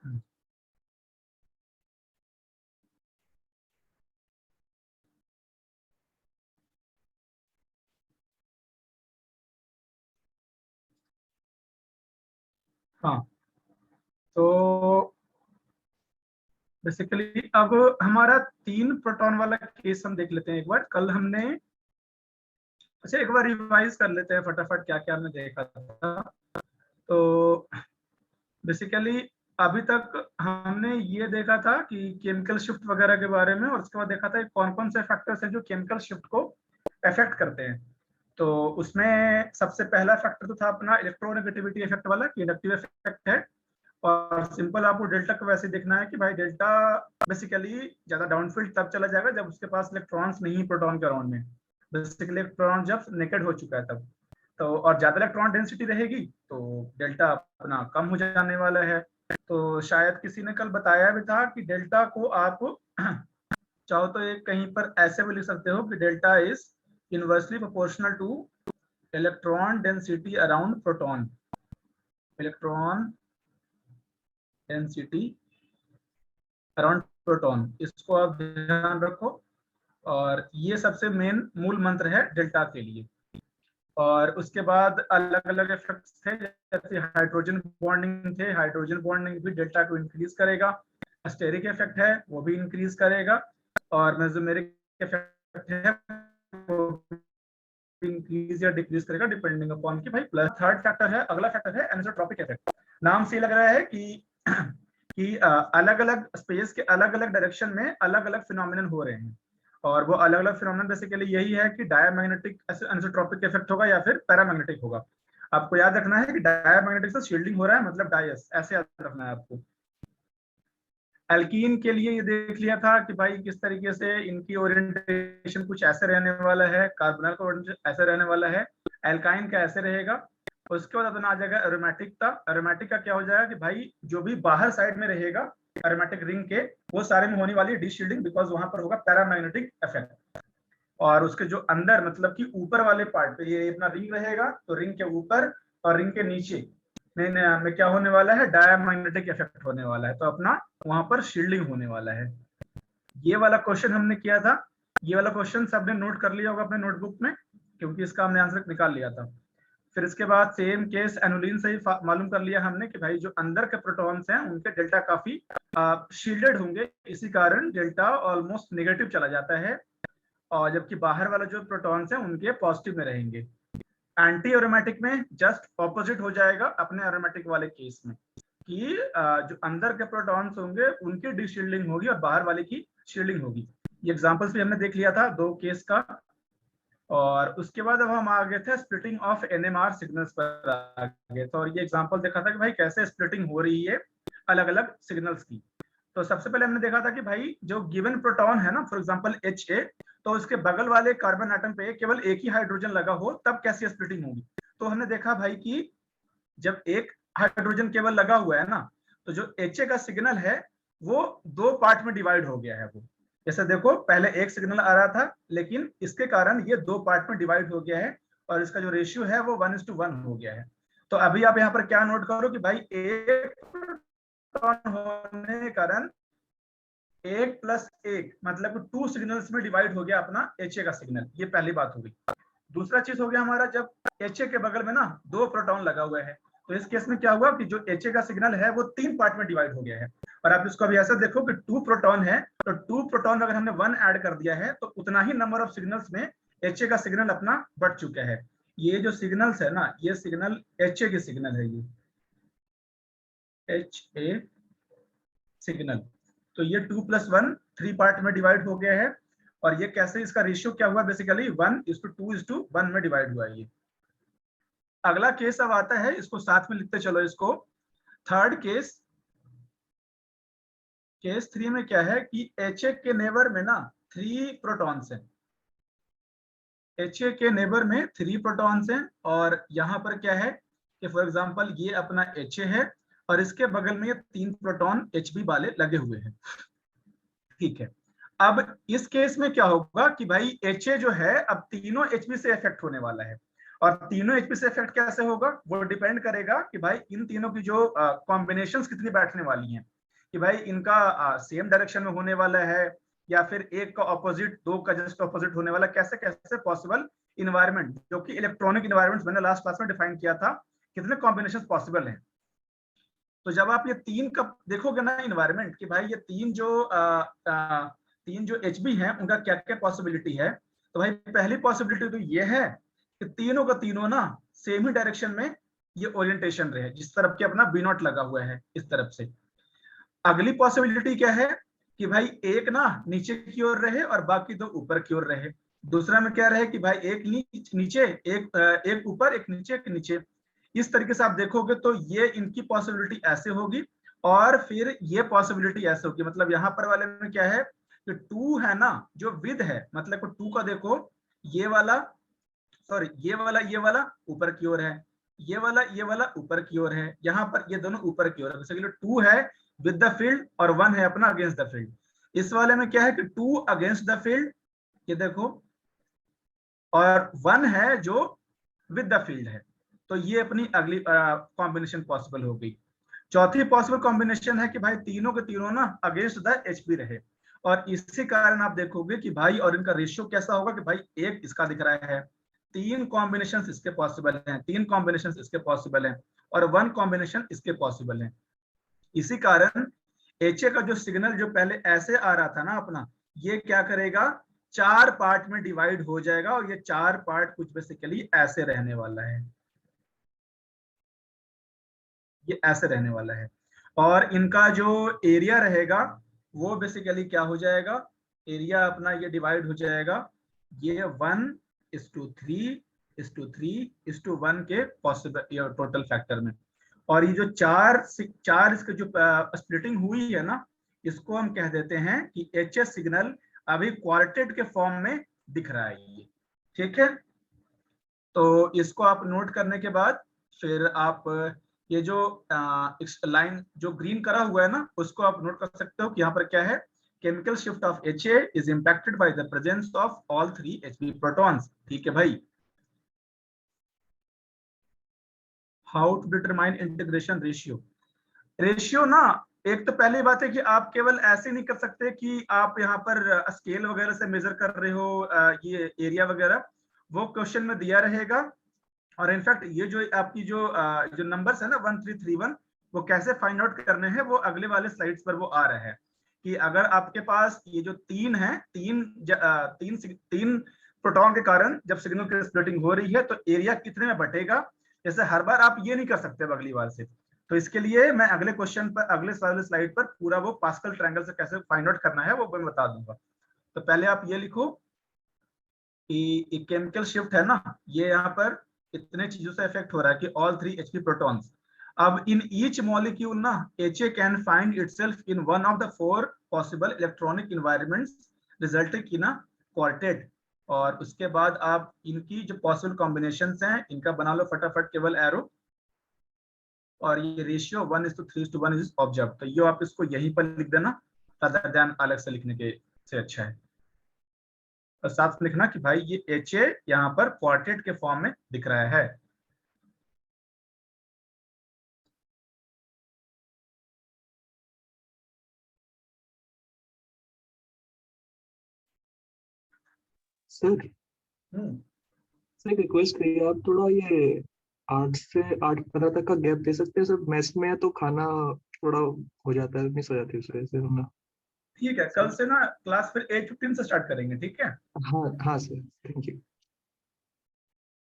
हाँ, तो बेसिकली अब हमारा 3 प्रोटॉन वाला केस हम देख लेते हैं एक बार। कल हमने, अच्छा एक बार रिवाइज कर लेते हैं फटाफट क्या क्या हमने देखा था। तो बेसिकली अभी तक हमने ये देखा था कि केमिकल शिफ्ट वगैरह के बारे में, और उसके बाद देखा था कौन कौन से फैक्टर्स हैं जो केमिकल शिफ्ट को अफेक्ट करते हैं। तो उसमें सबसे पहला फैक्टर तो था अपना इलेक्ट्रोनेगेटिविटी इफेक्ट वाला, कि इंडक्टिव इफेक्ट है। और सिंपल आपको डेल्टा को वैसे देखना है कि भाई डेल्टा बेसिकली ज्यादा डाउनफील्ड तब चला जाएगा जब उसके पास इलेक्ट्रॉन्स नहीं प्रोटॉन के अराउंड में, बेसिकली इलेक्ट्रॉन जब नेकेड हो चुका है तब। तो और ज्यादा इलेक्ट्रॉन डेंसिटी रहेगी तो डेल्टा अपना कम हो जाने वाला है। तो शायद किसी ने कल बताया भी था कि डेल्टा को आप चाहो तो एक कहीं पर ऐसे भी लिख सकते हो कि delta is inversely proportional two electron density around proton, electron density around proton, इसको आप ध्यान रखो। और ये सबसे मेन मूल मंत्र है डेल्टा के लिए। और उसके बाद अलग अलग इफेक्ट्स थे, जैसे हाइड्रोजन बॉन्डिंग थे, हाइड्रोजन बॉन्डिंग भी डेल्टा को इंक्रीज करेगा। स्टेरिक इफेक्ट है वो भी इंक्रीज करेगा, और मेसोमेरिक इफेक्ट है वो इंक्रीज या डिक्रीज करेगा डिपेंडिंग अपॉन कि भाई प्लस। थर्ड फैक्टर है, अगला फैक्टर है एनिसोट्रॉपिक इफेक्ट। नाम से लग रहा है कि अलग अलग स्पेस के अलग अलग डायरेक्शन में अलग अलग फिनोमिनन हो रहे हैं, और वो अलग अलग फिनोमिनन बेसिकली यही है कि डायमैग्नेटिक एनिसोट्रॉपिक इफेक्ट होगा या फिर पैरामैग्नेटिक होगा। आपको याद रखना है कि डायमैग्नेटिक से शील्डिंग हो रहा है मतलब डायस, ऐसे याद रखना है आपको। एल्कीन के लिए ये देख लिया था कि भाई किस तरीके से इनकी ओरिएंटेशन कुछ ऐसे रहने वाला है, कार्बोनल का ओरिएंटेशन ऐसे रहने वाला है, एल्काइन का ऐसे रहेगा। उसके बाद अपना आ जाएगा एरोमेटिक का। एरोमेटिक का क्या हो जाएगा कि भाई जो भी बाहर साइड में रहेगा एरोमेटिक रिंग के, वो सारे में होने वाली डीशील्डिंग, बिकॉज वहां पर होगा पैरामैग्नेटिक इफेक्ट। और उसके जो अंदर मतलब कि ऊपर वाले पार्ट पे ये अपना रिंग रहेगा, तो रिंग के ऊपर और रिंग के नीचे में क्या होने वाला है, डायमैग्नेटिक इफेक्ट होने वाला है। तो अपना वहां पर शील्डिंग होने वाला है। ये वाला क्वेश्चन हमने किया था, ये वाला क्वेश्चन सबने नोट कर लिया होगा अपने नोटबुक में, क्योंकि इसका हमने आंसर निकाल लिया था। फिर इसके बाद सेम केस एनुलिन से ही मालूम कर लिया हमने कि भाई जो अंदर के प्रोटॉन्स हैं उनके डेल्टा काफी शील्डेड होंगे, इसी कारण डेल्टा ऑलमोस्ट नेगेटिव चला जाता है, और जबकि बाहर वाला जो प्रोटॉन्स हैं उनके पॉजिटिव में रहेंगे। एंटी एरोमेटिक में जस्ट ऑपोजिट हो जाएगा अपने एरोमेटिक वाले केस में, कि जो अंदर के प्रोटॉन्स होंगे उनकी डिशील्डिंग होगी और बाहर वाले की शील्डिंग होगी। ये एग्जांपल्स भी हमने देख लिया था 2 केस का। और उसके बाद अब हम आ गए थे स्प्लिटिंग ऑफ एनएमआर सिग्नल्स पर आ गए थे, और ये एग्जांपल देखा था कि भाई कैसे स्प्लिटिंग हो रही है अलग अलग सिग्नल्स की। तो सबसे पहले हमने देखा था कि भाई जो गिवन प्रोटॉन है ना, फॉर एग्जांपल HA, तो उसके बगल वाले कार्बन एटम पे केवल एक ही हाइड्रोजन लगा हो तब कैसी स्प्लिटिंग होगी। तो हमने देखा भाई कि जब एक हाइड्रोजन केवल लगा हुआ है ना, तो जो HA का सिग्नल है वो 2 पार्ट में डिवाइड हो गया है। वो जैसे देखो पहले एक सिग्नल आ रहा था, लेकिन इसके कारण ये 2 पार्ट में डिवाइड हो गया है, और इसका जो रेशियो है वो 1:1 हो गया है। तो अभी आप यहाँ पर क्या नोट करो कि भाई एक होने के कारण 1 + 1 मतलब 2 सिग्नल्स में डिवाइड हो गया अपना HA का सिग्नल। ये पहली बात हो गई। दूसरा चीज हो गया हमारा, जब HA के बगल में ना 2 प्रोटॉन लगा हुआ है, तो इस केस में क्या हुआ कि जो HA का सिग्नल है वो 3 पार्ट में डिवाइड हो गया है। और आप इसको अभी ऐसा देखो कि 2 प्रोटॉन है, तो 2 प्रोटॉन अगर हमने 1 ऐड कर दिया है तो उतना ही नंबर ऑफ सिग्नल्स में HA का सिग्नल अपना बढ़ चुका है। ये जो सिग्नल्स है ना, ये सिग्नल HA के सिग्नल है, ये HA सिग्नल। तो ये 2 + 1 3 पार्ट में डिवाइड हो गया है, और ये कैसे, इसका रेशियो क्या हुआ बेसिकली 1:2:1 में डिवाइड हुआ है ये। अगला केस अब आता है, इसको साथ में लिखते चलो इसको। थर्ड केस, केस 3 में क्या है कि HA के नेबर में ना 3 प्रोटॉन्स हैं। HA के नेबर में 3 प्रोटॉन्स हैं, और यहाँ पर क्या है कि फॉर एग्जांपल ये अपना HA है, और इसके बगल में ये 3 प्रोटॉन HB वाले लगे हुए हैं। ठीक है, अब इस केस में क्या होगा कि भाई HA जो है अब तीनों HB से इफेक्ट होने वाला है, और तीनों एचपी से इफेक्ट कैसे होगा, वो डिपेंड करेगा कि भाई इन तीनों की जो कॉम्बिनेशंस कितनी बैठने वाली हैं, कि भाई इनका सेम डायरेक्शन में होने वाला है या फिर एक का ऑपोजिट, दो का जस्ट ऑपोजिट होने वाला, कैसे कैसे पॉसिबल इन्वायरमेंट, जो कि इलेक्ट्रॉनिक इन्वायरमेंट्स मैंने लास्ट क्लास में डिफाइन किया था, कितने कॉम्बिनेशन पॉसिबल हैं। तो जब आप ये तीन का देखोगे ना इन्वायरमेंट, कि भाई ये तीन जो एचबी हैं उनका क्या क्या पॉसिबिलिटी है, तो भाई पहली पॉसिबिलिटी तो ये है कि तीनों का तीनों ना सेम ही डायरेक्शन में ये ओरिएंटेशन रहे, जिस तरफ के अपना बी नॉट लगा हुआ है इस तरफ से। अगली पॉसिबिलिटी क्या है कि भाई एक ना नीचे की ओर रहे और बाकी दो ऊपर की ओर रहे। दूसरा में क्या रहे कि भाई एक नीचे, एक ऊपर, एक नीचे, एक नीचे। इस तरीके से आप देखोगे तो ये इनकी पॉसिबिलिटी ऐसे होगी, और फिर ये पॉसिबिलिटी ऐसे होगी। मतलब यहाँ पर वाले में क्या है कि 2 है ना, जो विद है, मतलब 2 का देखो, ये वाला, सॉरी ये वाला ऊपर की ओर है, ये वाला ऊपर की ओर है, यहाँ पर ये दोनों ऊपर की ओर है। बेसिकली 2 है विद द फील्ड और 1 है अपना अगेंस्ट द फील्ड। इस वाले में क्या है कि 2 अगेंस्ट द फील्ड, ये देखो, और 1 है जो विद द फील्ड है। तो ये अपनी अगली कॉम्बिनेशन पॉसिबल हो गई। चौथी पॉसिबल कॉम्बिनेशन है कि भाई तीनों के तीनों ना अगेंस्ट द एचपी रहे, और इसी कारण आप देखोगे कि भाई और इनका रेशियो कैसा होगा कि भाई एक इसका दिख रहा है, 3 कॉम्बिनेशन इसके पॉसिबल हैं, 3 कॉम्बिनेशन इसके पॉसिबल हैं, और 1 कॉम्बिनेशन इसके पॉसिबल है। इसी कारण एच का जो सिग्नल जो पहले ऐसे आ रहा था ना अपना, ये क्या करेगा, 4 पार्ट में डिवाइड हो जाएगा, और ये 4 पार्ट कुछ बेसिकली ऐसे रहने वाला है, ये ऐसे रहने वाला है। और इनका जो एरिया रहेगा वो बेसिकली क्या हो जाएगा, एरिया अपना ये डिवाइड हो जाएगा, ये 1:3:3:1 के पॉसिबल टोटल फैक्टर में। और ये जो चार इसके जो स्प्लिटिंग हुई है ना, इसको हम कह देते हैं कि एच सिग्नल अभी क्वार्टेट के फॉर्म में दिख रहा है ये, ठीक है। तो इसको आप नोट करने के बाद फिर आप ये जो लाइन जो ग्रीन करा हुआ है ना, उसको आप नोट कर सकते हो कि यहाँ पर क्या है, chemical shift of HA is impacted by the presence of all 3 Hb protons. ठीक है भाई। How to determine integration ratio. Ratio ना, एक तो पहली बात है कि आप केवल ऐसे नहीं कर सकते कि आप यहाँ पर स्केल वगैरह से मेजर कर रहे हो ये एरिया वगैरह, वो क्वेश्चन में दिया रहेगा। और इनफैक्ट ये जो आपकी जो नंबर्स है ना 1331, वो कैसे फाइंड आउट करने हैं वो अगले वाले स्लाइड्स पर वो आ रहा है, कि अगर आपके पास ये जो 3 है, तीन प्रोटॉन के कारण जब सिग्नल की स्प्लिटिंग हो रही है तो एरिया कितने में बटेगा, जैसे हर बार आप ये नहीं कर सकते अगली बार से। तो इसके लिए मैं अगले क्वेश्चन पर, अगले स्लाइड पर पूरा वो पास्कल ट्रायंगल से कैसे फाइंड आउट करना है वो मैं बता दूंगा। तो पहले आप ये लिखो कि केमिकल शिफ्ट है ना, ये यहाँ पर इतने चीजों से इफेक्ट हो रहा है कि ऑल 3 Hp प्रोटॉन्स। अब इन ईच मॉलिक्यूल ना HA can find itself in one of the 4 possible electronic environments resulting in a quartet. और उसके बाद आप इनकी जो पॉसिबल कॉम्बिनेशंस हैं इनका बना लो फटाफट केवल एरो, और ये रेशियो 1:3:1 इज ऑब्जर्व। तो ये आप इसको यहीं पर लिख देना, rather than अलग से लिखने के से अच्छा है। और साथ में लिखना कि भाई ये HA यहाँ पर क्वार्टेट के फॉर्म में दिख रहा है। सर सर रिक्वेस्ट करिए, आप थोड़ा ये 8 से 8:15 तक का गैप दे सकते हैं सर। मैस में है तो खाना थोड़ा हो जाता है, मिस हो जाती है उस वजह से होना। ठीक है, कल से ना क्लास फिर 8:15 से स्टार्ट करेंगे, ठीक है। हाँ हाँ सर, थैंक यू।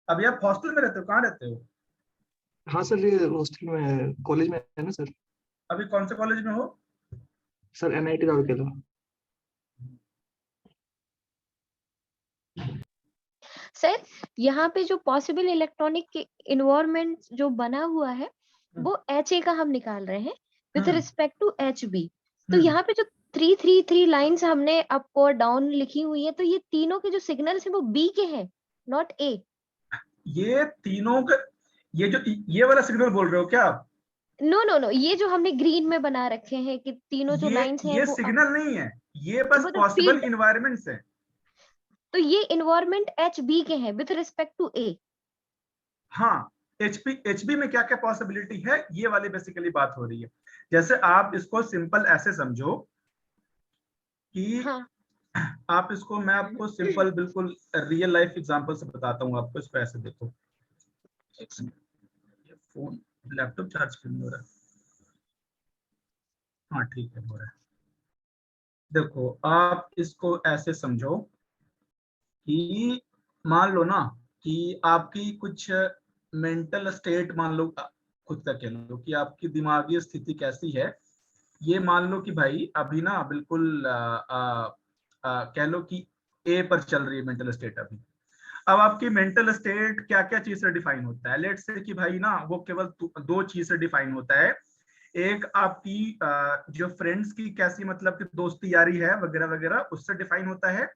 अभी आप हॉस्टल में रहते हो, कहाँ रहते हो? हाँ सर, ये हॉस्टल में, कॉलेज में है ना सर। अभी कौन से कॉलेज में हो? Sir NIT Rourkela. सर यहाँ पे जो पॉसिबल इलेक्ट्रॉनिक इन्वायरमेंट जो बना हुआ है वो HA का हम निकाल रहे हैं विथ रिस्पेक्ट टू HB। तो यहाँ पे जो 333 लाइंस हमने अप और डाउन लिखी हुई है, तो ये तीनों के जो सिग्नल्स हैं वो B के हैं, नॉट A। ये तीनों का, ये वाला सिग्नल बोल रहे हो क्या आप? नो नो नो, ये जो हमने ग्रीन में बना रखे हैं कि तीनों जो लाइंस हैं ये वो सिग्नल नहीं है, ये बस वो तो पॉसिबल फील्ड, इन्वायरमेंट्स है। तो ये इन्वायरमेंट HB के हैं विथ रिस्पेक्ट टू A। हाँ, HB में क्या क्या पॉसिबिलिटी है, ये वाली बेसिकली बात हो रही है। जैसे आप इसको सिंपल ऐसे समझो कि हाँ आप इसको, मैं आपको सिंपल बिल्कुल रियल लाइफ एग्जांपल से बताता हूँ आपको। इसको ऐसे देखो, फोन लैपटॉप चार्ज क्यों नहीं हो रहा है? हाँ ठीक है, हो रहा है। देखो आप इसको ऐसे समझो कि मान लो ना कि आपकी कुछ मेंटल स्टेट, मान लो खुद का कह लो कि आपकी दिमागी स्थिति कैसी है। ये मान लो कि भाई अभी ना बिल्कुल कह लो कि ए पर चल रही है मेंटल स्टेट अभी। अब आपकी मेंटल स्टेट क्या क्या चीज से डिफाइन होता है? लेट्स से कि भाई ना वो केवल दो चीज से डिफाइन होता है। एक आपकी जो फ्रेंड्स की कैसी मतलब कि दोस्ती यारी है वगैरह वगैरह, उससे डिफाइन होता है।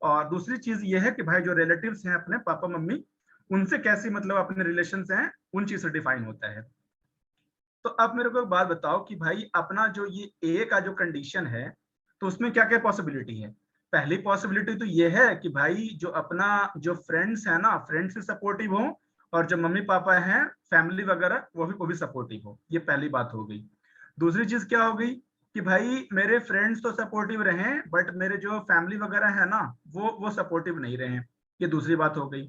और दूसरी चीज ये है कि भाई जो रिलेटिव्स हैं अपने पापा मम्मी, उनसे कैसी मतलब अपने रिलेशन हैं, उन चीज से डिफाइन होता है। तो अब मेरे को एक बात बताओ कि भाई अपना जो ये ए का जो कंडीशन है, तो उसमें क्या क्या पॉसिबिलिटी है? पहली पॉसिबिलिटी तो ये है कि भाई जो अपना जो फ्रेंड्स है ना, फ्रेंड्स से सपोर्टिव हो, और जो मम्मी पापा हैं फैमिली वगैरह वो भी सपोर्टिव हो। ये पहली बात हो गई। दूसरी चीज क्या हो गई कि भाई मेरे फ्रेंड्स तो सपोर्टिव रहे बट मेरे जो फैमिली वगैरह है ना वो सपोर्टिव नहीं रहे। ये दूसरी बात हो गई।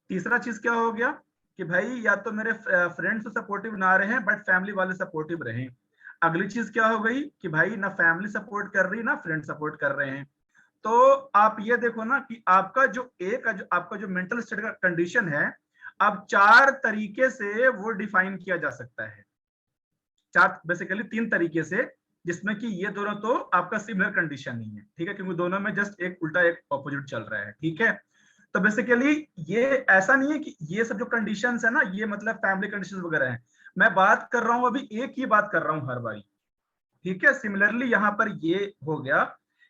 तीसरा चीज क्या हो गया कि भाई या तो मेरे फ्रेंड्स तो सपोर्टिव ना रहे बट फैमिली वाले सपोर्टिव रहे। अगली चीज क्या हो गई कि भाई ना फैमिली सपोर्ट कर रही ना फ्रेंड सपोर्ट कर रहे हैं। तो आप ये देखो ना कि आपका जो आपका जो मेंटल स्टेट का कंडीशन है, अब चार तरीके से वो डिफाइन किया जा सकता है। चार बेसिकली तीन तरीके से, जिसमें कि ये दोनों तो आपका सिमिलर कंडीशन नहीं है, ठीक है, क्योंकि दोनों में जस्ट एक उल्टा एक ऑपोजिट चल रहा है, ठीक है। तो बेसिकली ये ऐसा नहीं है कि ये सब जो कंडीशंस है ना ये मतलब फैमिली कंडीशंस वगैरह है। मैं बात कर रहा हूं अभी एक ही बात कर रहा हूं हर बारी, ठीक है। सिमिलरली यहाँ पर ये हो गया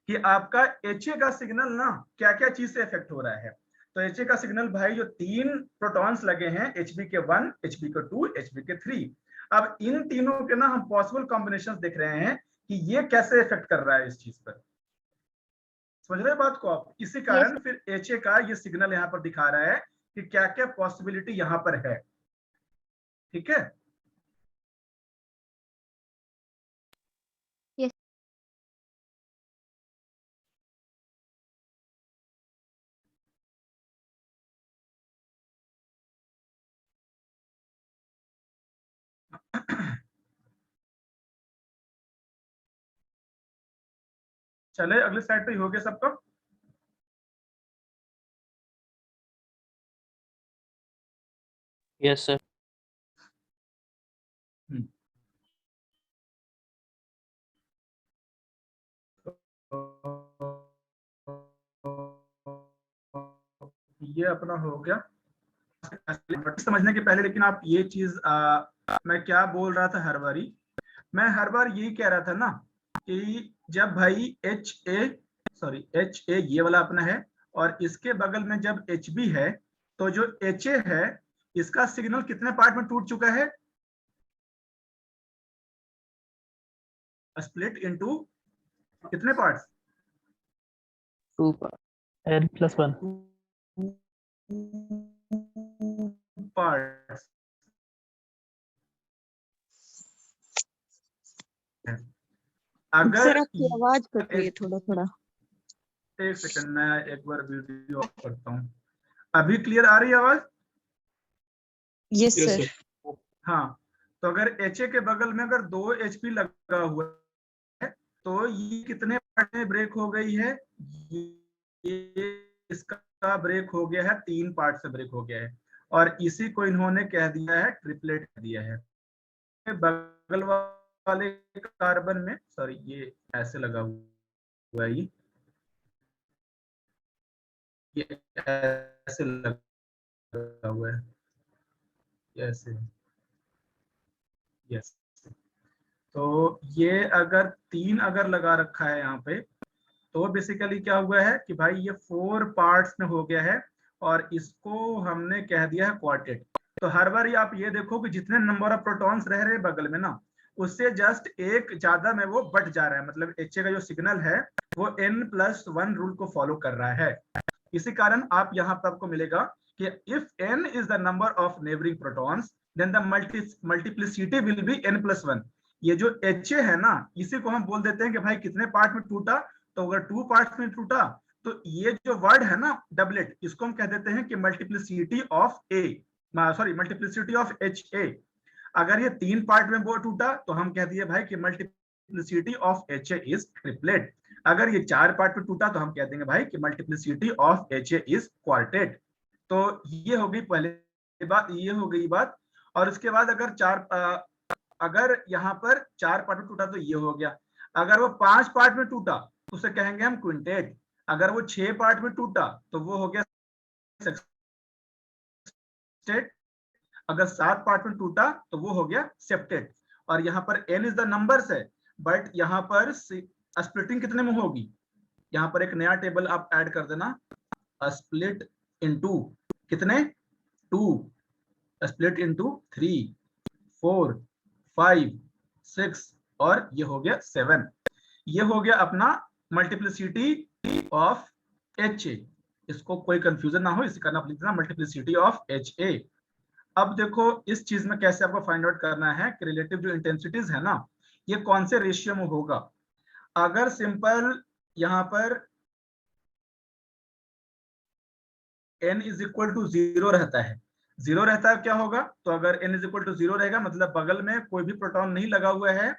कि आपका HA का सिग्नल ना क्या क्या चीज से इफेक्ट हो रहा है। तो HA का सिग्नल भाई जो तीन प्रोटॉन्स लगे हैं, HB के 1, HB के 2, HB के 3, अब इन तीनों के ना हम पॉसिबल कॉम्बिनेशन देख रहे हैं कि ये कैसे इफेक्ट कर रहा है इस चीज पर। समझ रहे बात को आप? इसी यस कारण फिर HA का ये सिग्नल यहाँ पर दिखा रहा है कि क्या क्या पॉसिबिलिटी यहाँ पर है, ठीक है। यस चले अगले साइड पे हो गया सबका। Yes sir. ये अपना हो गया समझने के पहले। लेकिन आप ये चीज मैं क्या बोल रहा था हर बारी, मैं हर बार यही कह रहा था ना कि जब भाई एच ए ये वाला अपना है और इसके बगल में जब HB है, तो जो HA है इसका सिग्नल कितने पार्ट में टूट चुका है? स्प्लिट इनटू कितने पार्ट्स? 2 L+1। पार्ट्स। अगर सर आपकी आवाज कट रही है थोड़ा थोड़ा। एक सेकंड, मैं एक बार वीडियो ऑफ करता हूँ। अभी क्लियर आ रही है आवाज? Yes Yes, sir. sir. हाँ, तो अगर HA के बगल में अगर 2 HP लगा हुआ है तो ये कितने पार्ट में ब्रेक हो गई है? ये इसका ब्रेक हो गया है 3 पार्ट से ब्रेक हो गया है, और इसी को इन्होंने कह दिया है ट्रिपलेट कह दिया है। बगल वाले कार्बन में, सॉरी ये ऐसे लगा हुआ है, ये ऐसे लगा हुआ है, ऐसे, यस। तो ये अगर 3 अगर लगा रखा है यहाँ पे, तो बेसिकली क्या हुआ है कि भाई ये 4 पार्ट्स में हो गया है और इसको हमने कह दिया है क्वार्टेट। तो हर बार आप ये देखो कि जितने नंबर ऑफ प्रोटॉन्स रह रहे हैं बगल में ना, उससे जस्ट एक ज्यादा में वो बढ़ जा रहा है। मतलब HA का जो सिग्नल है वो N+1 रूल को फॉलो कर रहा है। इसी कारण आप यहाँ पर आपको मिलेगा कि if n is the number of neighboring protons then the multiplicity will be n+1। ये जो HA है ना, इसी को हम बोल देते हैं कि भाई कितने पार्ट में टूटा, तो अगर 2 पार्ट में टूटा तो ये जो वर्ड है ना डबलेट, इसको हम कह देते हैं कि multiplicity of A, sorry multiplicity of HA। अगर ये 3 पार्ट में वो टूटा तो हम कह दिए भाई कि multiplicity of HA is triplet. अगर ये 4 पार्ट में टूटा तो हम कह देंगे भाई कि multiplicity of HA is quartet. तो ये हो गई पहले बात, ये हो गई बात। और उसके बाद अगर यहाँ पर 4 पार्ट में टूटा तो ये हो गया। अगर वो 5 पार्ट में टूटा तो उसे कहेंगे हम क्विंटेट। अगर वो 6 पार्ट में टूटा तो वो हो गया सेक्सटेट। अगर 7 पार्ट में टूटा तो वो हो गया सेप्टेट। और यहाँ पर n इज द नंबर्स है, बट यहाँ पर स्प्लिटिंग कितने में होगी, यहाँ पर एक नया टेबल आप ऐड कर देना, स्प्लिट इनटू कितने 2, स्प्लिट इनटू 3, 4, 5, 6 और ये हो गया 7। ये हो गया अपना मल्टीप्लिसिटी ऑफ HA। इसको कोई कंफ्यूजन ना हो, इसी का नाम लिख देना मल्टीप्लिसिटी ऑफ HA। अब देखो इस चीज में कैसे आपको फाइंड आउट करना है कि रिलेटिव जो इंटेंसिटीज है ना, ये कौन से रेशियो में होगा। अगर सिंपल यहाँ पर n इज इक्वल टू 0 रहता है, 0 रहता है क्या होगा, तो अगर n इज इक्वल टू 0 रहेगा मतलब बगल में कोई भी प्रोटॉन नहीं लगा हुआ है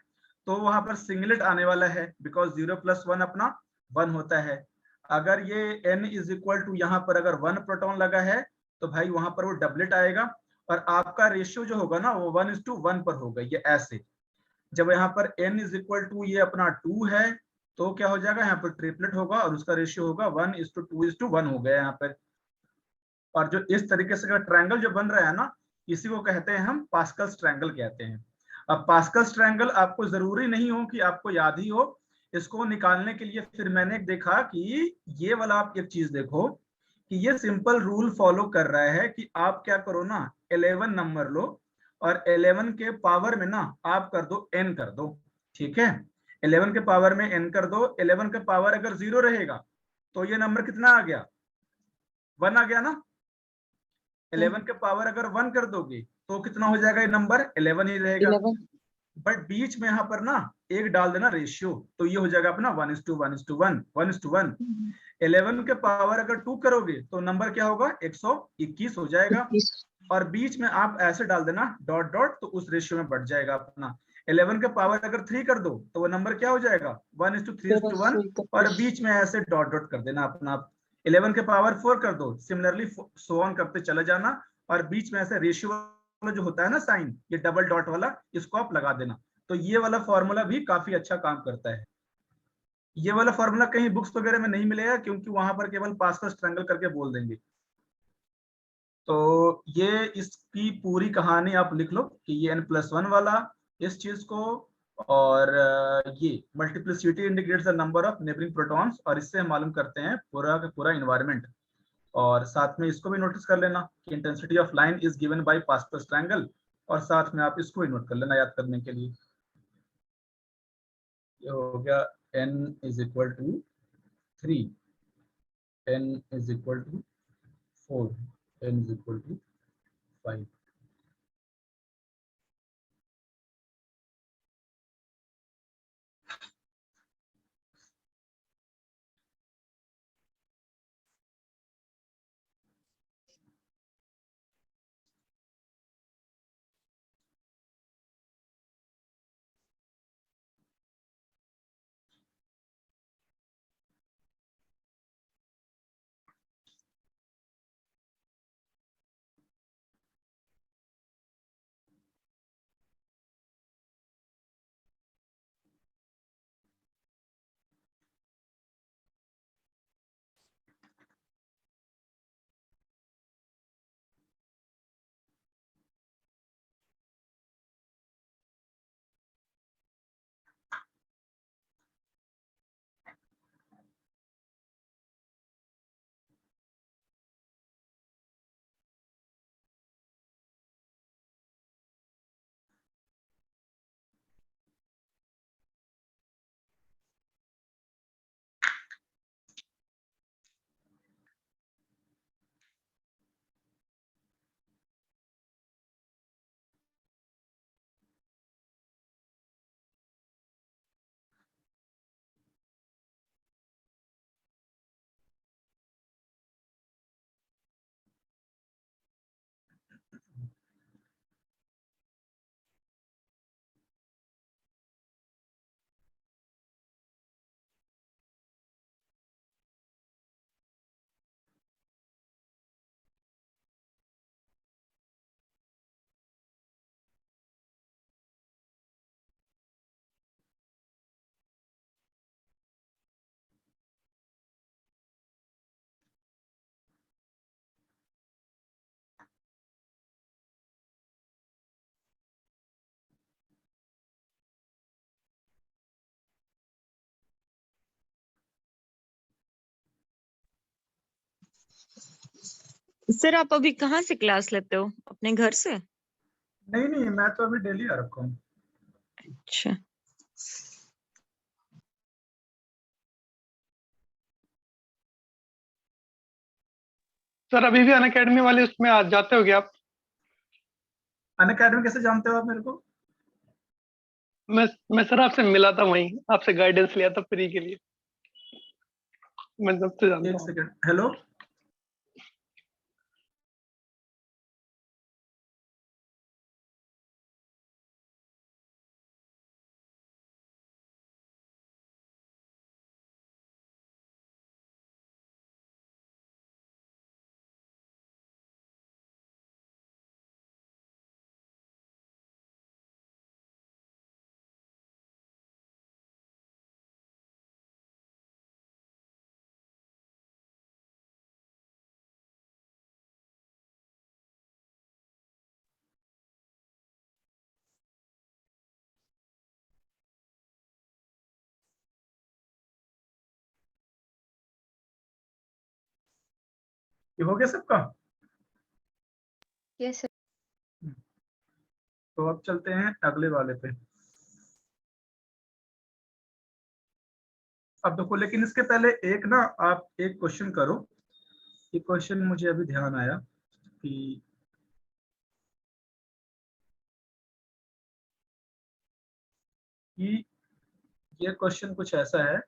तो वहां पर सिंगलेट आने वाला है, बिकॉज 0 + 1 अपना 1 होता है। अगर ये n इज इक्वल टू यहाँ पर अगर 1 प्रोटॉन लगा है तो भाई वहां पर वो डबलेट आएगा और आपका रेशियो जो होगा ना वो 1:1 पर होगा। ये ऐसे जब यहाँ पर n इज इक्वल टू ये अपना 2 है तो क्या हो जाएगा, यहाँ पर ट्रिपलेट होगा और उसका रेशियो होगा 1:2:1 हो गया यहाँ पर। और जो इस तरीके से ट्रायंगल जो बन रहा है ना, इसी को कहते हैं हम पास्कल्स ट्रायंगल कहते हैं। अब पास्कल्स ट्रायंगल आपको जरूरी नहीं हो कि आपको याद ही हो, इसको निकालने के लिए फिर मैंने देखा कि ये वाला आप एक चीज देखो कि ये सिंपल रूल फॉलो कर रहा है कि आप क्या करो ना, 11 नंबर लो और 11 के पावर में ना आप कर दो n कर दो, ठीक है। 11 के पावर में n कर दो। 11 के पावर अगर 0 रहेगा तो ये नंबर कितना आ गया, 1 आ गया ना। 11 के पावर अगर 1 कर दोगे तो कितना हो जाएगा, ये नंबर 11 ही रहेगा। 11 बट बीच में यहाँ पर ना एक डाल देना रेशियो, तो ये हो जाएगा अपना 1:1:1 1:1। 11 के पावर अगर 2 करोगे तो नंबर क्या होगा, 121 हो जाएगा। 21 और बीच में आप ऐसे डाल देना डॉट डॉट, तो उस रेशियो में बढ़ जाएगा अपना। 11 के पावर अगर 3 कर दो तो वो नंबर क्या हो जाएगा, 1:3:1 और बीच में ऐसे डॉट डॉट कर देना अपना। 11 के पावर 4 कर दो, सिमिलरली सो ऑन करते चले जाना और बीच में ऐसे रेशियो जो होता है ना साइन, ये डबल डॉट वाला, इसको आप लगा देना। तो ये वाला फॉर्मूला भी काफी अच्छा काम करता है। ये वाला फॉर्मूला कहीं बुक्स वगैरह में नहीं मिलेगा क्योंकि वहां पर केवल पास्कल्स ट्रायंगल करके बोल देंगे। तो ये इसकी पूरी कहानी आप लिख लो कि ये n+1 वाला इस चीज को, और ये multiplicity indicates the number of neighbouring protons, और इससे हम मालूम करते हैं पूरा का पूरा इन्वायरमेंट। और साथ में इसको भी नोटिस कर लेना कि intensity of line is given by Pascal's triangle, और साथ में आप इसको भी नोट कर लेना याद करने के लिए। ये हो गया n is equal to 3, n is equal to 4, n is equal to 5। Sir आप अभी कहाँ से क्लास लेते हो, अपने घर से? नहीं नहीं, मैं तो अभी दिल्ली आ रखा हूँ। अच्छा, सर अभी भी अनअकैडमी वाले उसमें आ जाते हो क्या आप? अनअकैडमी कैसे जानते हो आप मेरे को? मैं सर आपसे मिला था, वहीं आपसे गाइडेंस लिया था फ्री के लिए। मैं तब से जानता एक हूँ। Second, hello. ये हो गया सबका? Yes sir. तो अब चलते हैं अगले वाले पे। अब देखो, लेकिन इसके पहले एक ना आप एक क्वेश्चन करो। ये क्वेश्चन मुझे अभी ध्यान आया कि ये क्वेश्चन कुछ ऐसा है,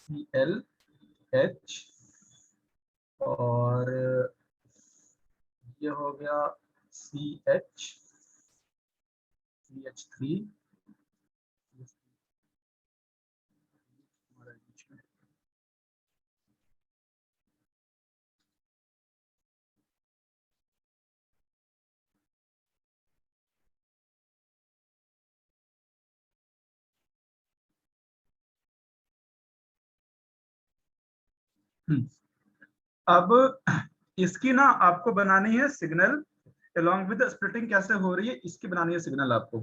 ClH और ये हो गया CH3 अब इसकी ना आपको बनानी है सिग्नल, along with स्प्लिटिंग कैसे हो रही है इसकी बनानी है सिग्नल आपको।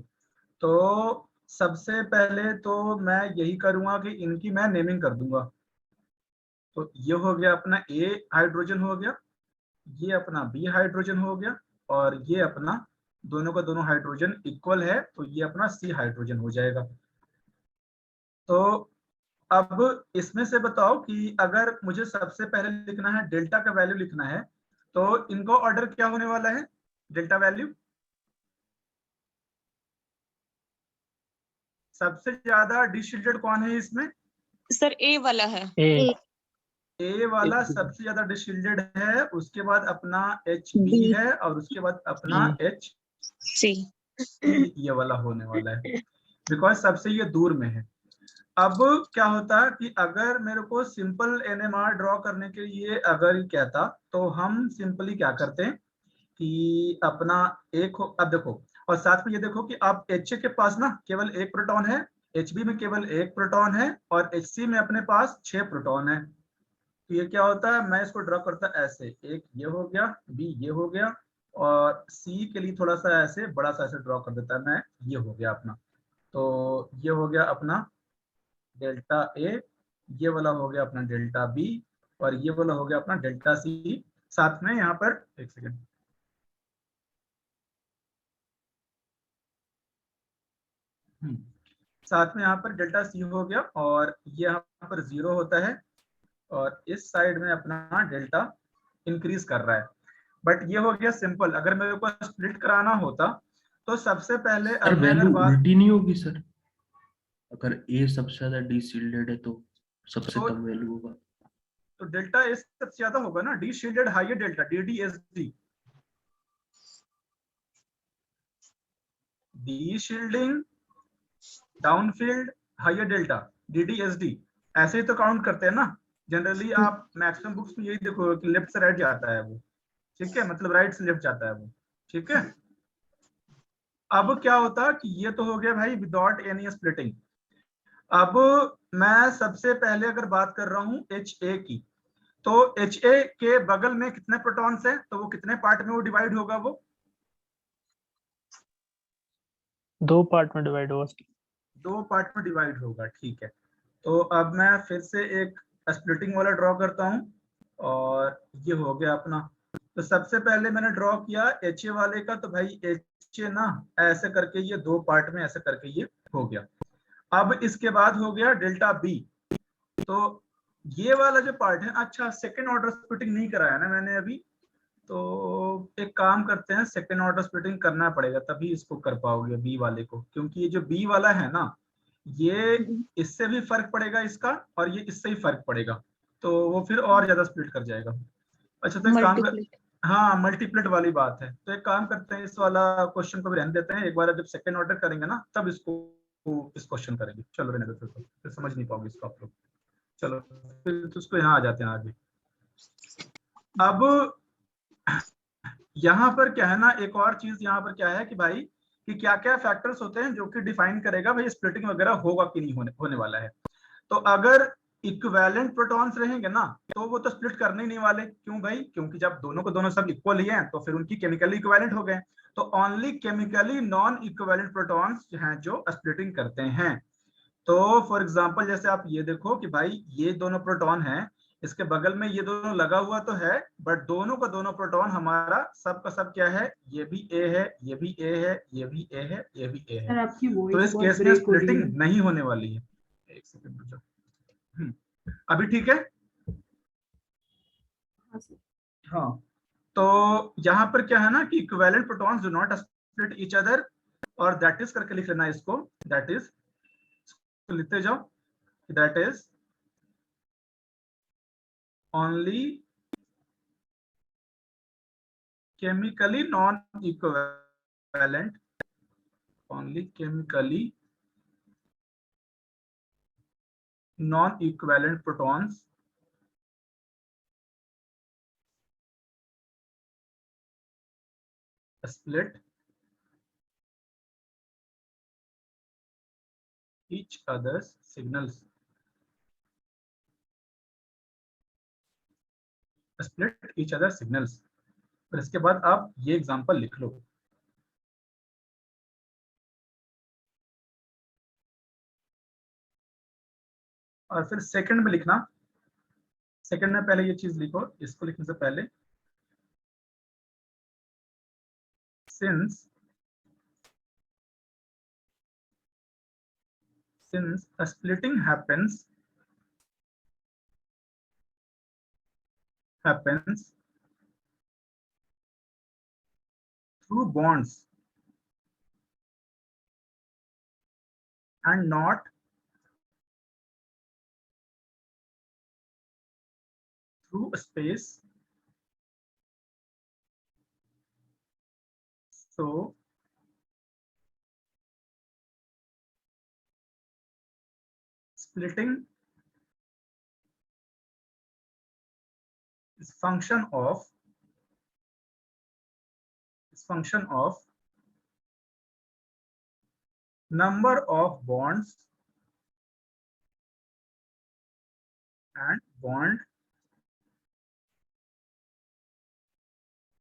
तो सबसे पहले तो मैं यही करूंगा कि इनकी मैं नेमिंग कर दूंगा। तो ये हो गया अपना A हाइड्रोजन हो गया, ये अपना B हाइड्रोजन हो गया, और ये अपना दोनों का दोनों हाइड्रोजन इक्वल है, तो ये अपना C हाइड्रोजन हो जाएगा। तो अब इसमें से बताओ कि अगर मुझे सबसे पहले लिखना है, डेल्टा का वैल्यू लिखना है, तो इनको ऑर्डर क्या होने वाला है डेल्टा वैल्यू? सबसे ज्यादा डिशिल्टेड कौन है इसमें? सर ए वाला है। ए ए वाला सबसे ज्यादा डिशिल्टेड है, उसके बाद अपना HB बी, है, और उसके बाद अपना H सी। ये वाला होने वाला है, बिकॉज सबसे ये दूर में है। अब क्या होता है कि अगर मेरे को सिंपल NMR ड्रॉ करने के लिए अगर कहता, तो हम सिंपली क्या करते हैं कि अपना एक हो, अब देखो, और साथ में ये देखो कि आप HA के पास ना केवल एक प्रोटॉन है, HB में केवल एक प्रोटॉन है, और HC में अपने पास 6 प्रोटॉन है। तो ये क्या होता है, मैं इसको ड्रॉ करता ऐसे, एक ये हो गया, B ये हो गया, और C के लिए थोड़ा सा ऐसे बड़ा सा ऐसे ड्रॉ कर देता है मैं, ये हो गया अपना। तो ये हो गया अपना डेल्टा A, ये वाला हो गया अपना डेल्टा B, और ये वाला हो गया अपना डेल्टा C। साथ में यहाँ पर एक सेकेंड, साथ में यहाँ पर डेल्टा C हो गया, और ये यहाँ पर 0 होता है, और इस साइड में अपना डेल्टा इंक्रीज कर रहा है। बट ये हो गया सिंपल। अगर मेरे को स्प्लिट कराना होता, तो सबसे पहले सर अब मैं अगर वैल्यू बात, उल्टी नहीं होगी सर? अगर ए सबसे ज्यादा डीशील्डेड है तो सबसे तो कम वैल्यू होगा। तो डेल्टा एस सबसे ज्यादा होगा ना, deshielded higher delta, DDSD, deshielding downfield higher delta, DDSD, ऐसे ही तो काउंट करते हैं ना जनरली। आप मैक्सिमम बुक्स में यही देखो कि लेफ्ट से राइट जाता है वो, ठीक है, मतलब राइट से लेफ्ट जाता है वो, ठीक है। अब क्या होता कि ये तो हो गया भाई विदाउट एनी स्प्लिटिंग। अब मैं सबसे पहले अगर बात कर रहा हूँ HA की, तो HA के बगल में कितने प्रोटॉन्स हैं, तो वो कितने पार्ट में वो डिवाइड होगा? वो 2 पार्ट में डिवाइड होगा। 2 पार्ट में डिवाइड होगा, ठीक है। तो अब मैं फिर से एक स्प्लिटिंग वाला ड्रॉ करता हूँ और ये हो गया अपना। तो सबसे पहले मैंने ड्रॉ किया एच ए वाले का, तो भाई एच ए ना ऐसे करके ये दो पार्ट में ऐसे करके ये हो गया। अब इसके बाद हो गया डेल्टा बी। तो ये वाला जो पार्ट है, अच्छा सेकेंड ऑर्डर स्प्लिटिंग नहीं कराया ना मैंने अभी, तो एक काम करते हैं, सेकेंड ऑर्डर स्प्लिटिंग करना पड़ेगा तभी इसको कर पाओगे बी वाले को, क्योंकि ये जो बी वाला है ना ये इससे भी फर्क पड़ेगा इसका, और ये इससे ही फर्क पड़ेगा, तो वो फिर और ज्यादा स्प्लिट कर जाएगा। अच्छा तो एक काम कर, मल्टीप्लिट। हाँ मल्टीप्लेट वाली बात है, तो एक काम करते हैं इस वाला क्वेश्चन को भी रहने देते हैं, एक बार जब सेकेंड ऑर्डर करेंगे ना तब इसको इस क्वेश्चन करेंगे। चलो रहने देते हैं, फिर समझ नहीं पाओगे इसको आप लोग। चलो फिर तो उसको यहाँ आ जाते हैं आगे। अब यहाँ पर क्या है ना, एक और चीज यहाँ पर क्या है कि भाई कि क्या क्या फैक्टर्स होते हैं जो कि डिफाइन करेगा भाई स्प्लिटिंग वगैरह होगा कि नहीं होने वाला है। तो अगर इक्विवेलेंट प्रोटॉन्स रहेंगे ना तो वो तो स्प्लिट करने ही नहीं वाले। क्यों भाई? क्योंकि जब दोनों को दोनों सब इक्वल ही हैं तो फिर उनकी केमिकली इक्विवेलेंट हो गए। तो only chemically non equivalent protons हैं जो स्प्लिटिंग करते हैं। तो फॉर एग्जांपल जैसे आप ये देखो कि भाई ये दोनों प्रोटॉन हैं, इसके बगल में ये दोनों लगा हुआ तो है, बट दोनों का दोनों प्रोटॉन हमारा सब का सब क्या है, ये भी ए है, ये भी ए है, ये भी ए है, ये भी ए है। आपकी तो वॉइस इस बहुत केस में ब्रेक हो रही स्प्लिटिंग है। नहीं होने वाली है। एक सेकंड रुको। अभी ठीक है? हाँ, तो यहाँ पर क्या है ना कि equivalent protons do not split each other, और दैट इज करके लिख लेना इसको, दैट इज, लिखते जाओ, that is only chemically non-equivalent, only chemically non-equivalent protons split each other's signals, split each other's signals। फिर इसके बाद आप ये एग्जांपल लिख लो। और फिर सेकंड में लिखना, सेकंड में पहले ये चीज लिखो, इसको लिखने से पहले, since a splitting happens through bonds and not through space, so splitting is function of number of bonds and bond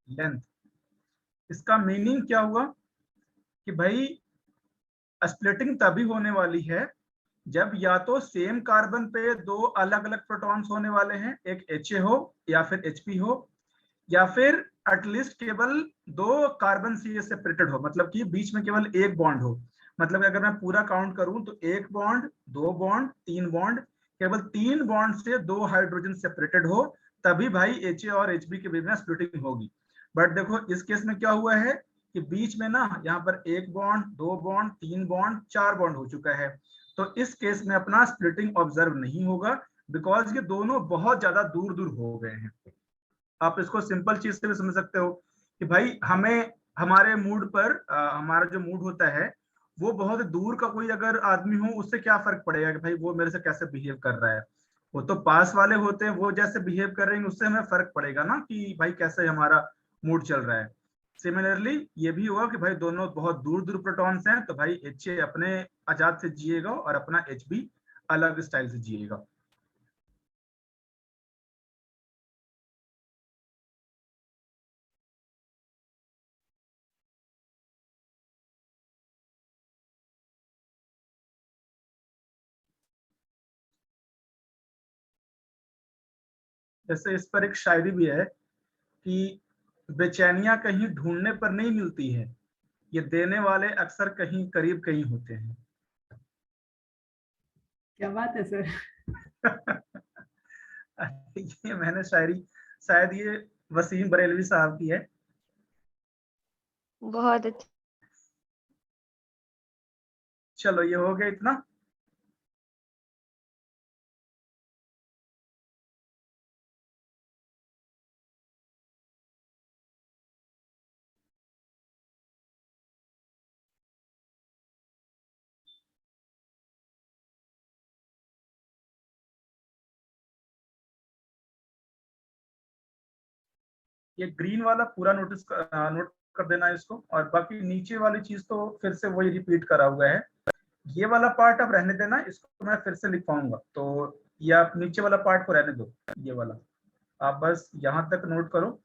length। इसका मीनिंग क्या हुआ कि भाई स्प्लिटिंग तभी होने वाली है जब या तो सेम कार्बन पे दो अलग अलग प्रोटॉन्स होने वाले हैं, एक HA हो या फिर HP हो, या फिर एटलीस्ट केवल दो कार्बन से सेपरेटेड हो, मतलब कि बीच में केवल एक बॉन्ड हो। मतलब अगर मैं पूरा काउंट करूं तो एक बॉन्ड, दो बॉन्ड, तीन बॉन्ड, केवल तीन बॉन्ड से दो हाइड्रोजन सेपरेटेड हो, तभी भाई HA और HB के बीच में स्प्लिटिंग होगी। बट देखो इस केस में क्या हुआ है कि बीच में ना यहाँ पर एक बॉन्ड, दो बॉन्ड, तीन बॉन्ड, चार बॉन्ड हो चुका है। तो इस केस में अपना स्प्लिटिंग ऑब्जर्व नहीं होगा, बिकॉज ये दोनों बहुत ज्यादा दूर दूर हो गए हैं। आप इसको सिंपल चीज से भी समझ सकते हो कि भाई हमें हमारे मूड पर हमारा जो मूड होता है वो बहुत दूर का कोई अगर आदमी हो उससे क्या फर्क पड़ेगा कि भाई वो मेरे से कैसे बिहेव कर रहा है। वो तो पास वाले होते हैं, वो जैसे बिहेव कर रहे हैं उससे हमें फर्क पड़ेगा ना कि भाई कैसे हमारा मूड चल रहा है। सिमिलरली ये भी हुआ कि भाई दोनों बहुत दूर दूर प्रोटॉन्स हैं, तो भाई HA अपने आजाद से जिएगा और अपना HB अलग स्टाइल से जिएगा। जैसे इस पर एक शायरी भी है कि बेचैनियां कहीं ढूंढने पर नहीं मिलती है, ये देने वाले अक्सर कहीं करीब कहीं होते हैं। क्या बात है सर। ये मैंने शायरी, शायद ये वसीम बरेलवी साहब की है। बहुत अच्छा। चलो ये हो गया इतना। ये ग्रीन वाला पूरा नोट कर देना इसको, और बाकी नीचे वाली चीज तो फिर से वही रिपीट करा हुआ है। ये वाला पार्ट अब रहने देना, इसको मैं फिर से लिख पाऊंगा, तो ये आप नीचे वाला पार्ट को रहने दो, ये वाला आप बस यहाँ तक नोट करो।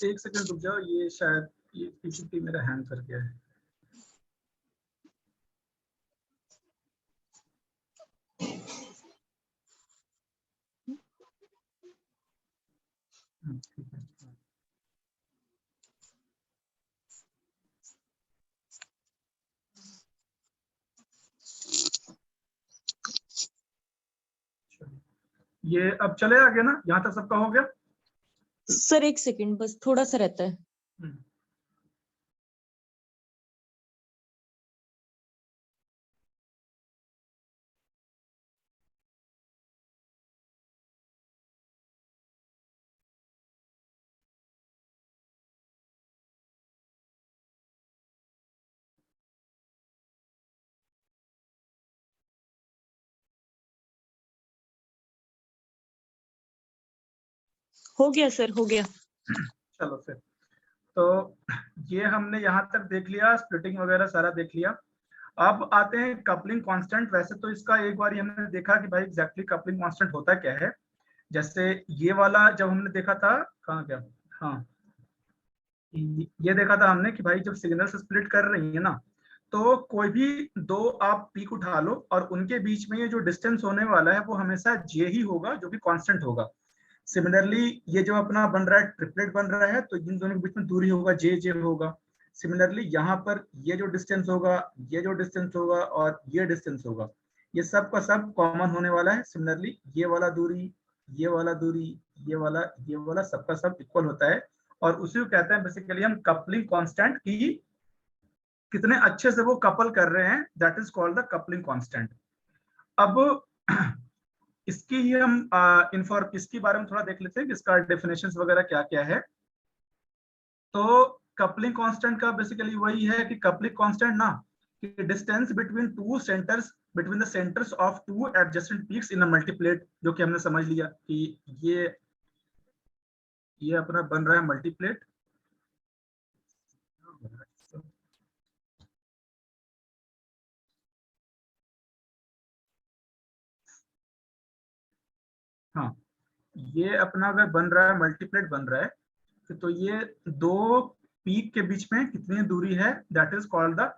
एक सेकंड रुक जाओ, ये शायद ये पीपीटी मेरा हैंग कर गया है। ठीक है। ये अब चले आगे ना, यहाँ तक सबका हो गया। सर एक सेकंड बस थोड़ा सा रहता है। हो गया सर, हो गया। चलो फिर, तो ये हमने यहाँ तक देख लिया, स्प्लिटिंग वगैरह सारा देख लिया। अब आते हैं कपलिंग कांस्टेंट। वैसे तो इसका एक बार हमने देखा कि भाई एग्जैक्टली कपलिंग कांस्टेंट होता क्या है। जैसे ये वाला जब हमने देखा था, कहाँ गया, हाँ ये देखा था हमने कि भाई जब सिग्नल से स्प्लिट कर रही है ना, तो कोई भी दो आप पीक उठा लो और उनके बीच में ये जो डिस्टेंस होने वाला है वो हमेशा जे ही होगा, जो कि कांस्टेंट होगा। सिमिलरली ये जो अपना बन रहा है ट्रिपलेट बन रहा है, तो इन दोनों के बीच में दूरी होगा जे जे होगा। सिमिलरली यहाँ पर ये जो डिस्टेंस होगा, ये जो डिस्टेंस होगा और ये डिस्टेंस होगा, ये सब का सब कॉमन होने वाला है। सिमिलरली ये वाला दूरी, ये वाला दूरी, ये वाला सबका सब इक्वल होता है, और उसी को कहते हैं बेसिकली हम कपलिंग कांस्टेंट की कितने अच्छे से वो कपल कर रहे हैं, that is called the coupling constant. अब इसकी ही हम इसके बारे में थोड़ा देख लेते हैं कि इसका डेफिनेशंस वगैरह क्या क्या है। तो कपलिंग कांस्टेंट का बेसिकली वही है कि कपलिंग कांस्टेंट ना कि distance between the centres of two adjacent peaks in a multiplet, जो कि हमने समझ लिया कि ये अपना बन रहा है मल्टीप्लेट। हाँ, ये अपना अगर बन रहा है मल्टीप्लेट बन रहा है, तो ये दो पीक के बीच में कितनी दूरी है, that is called the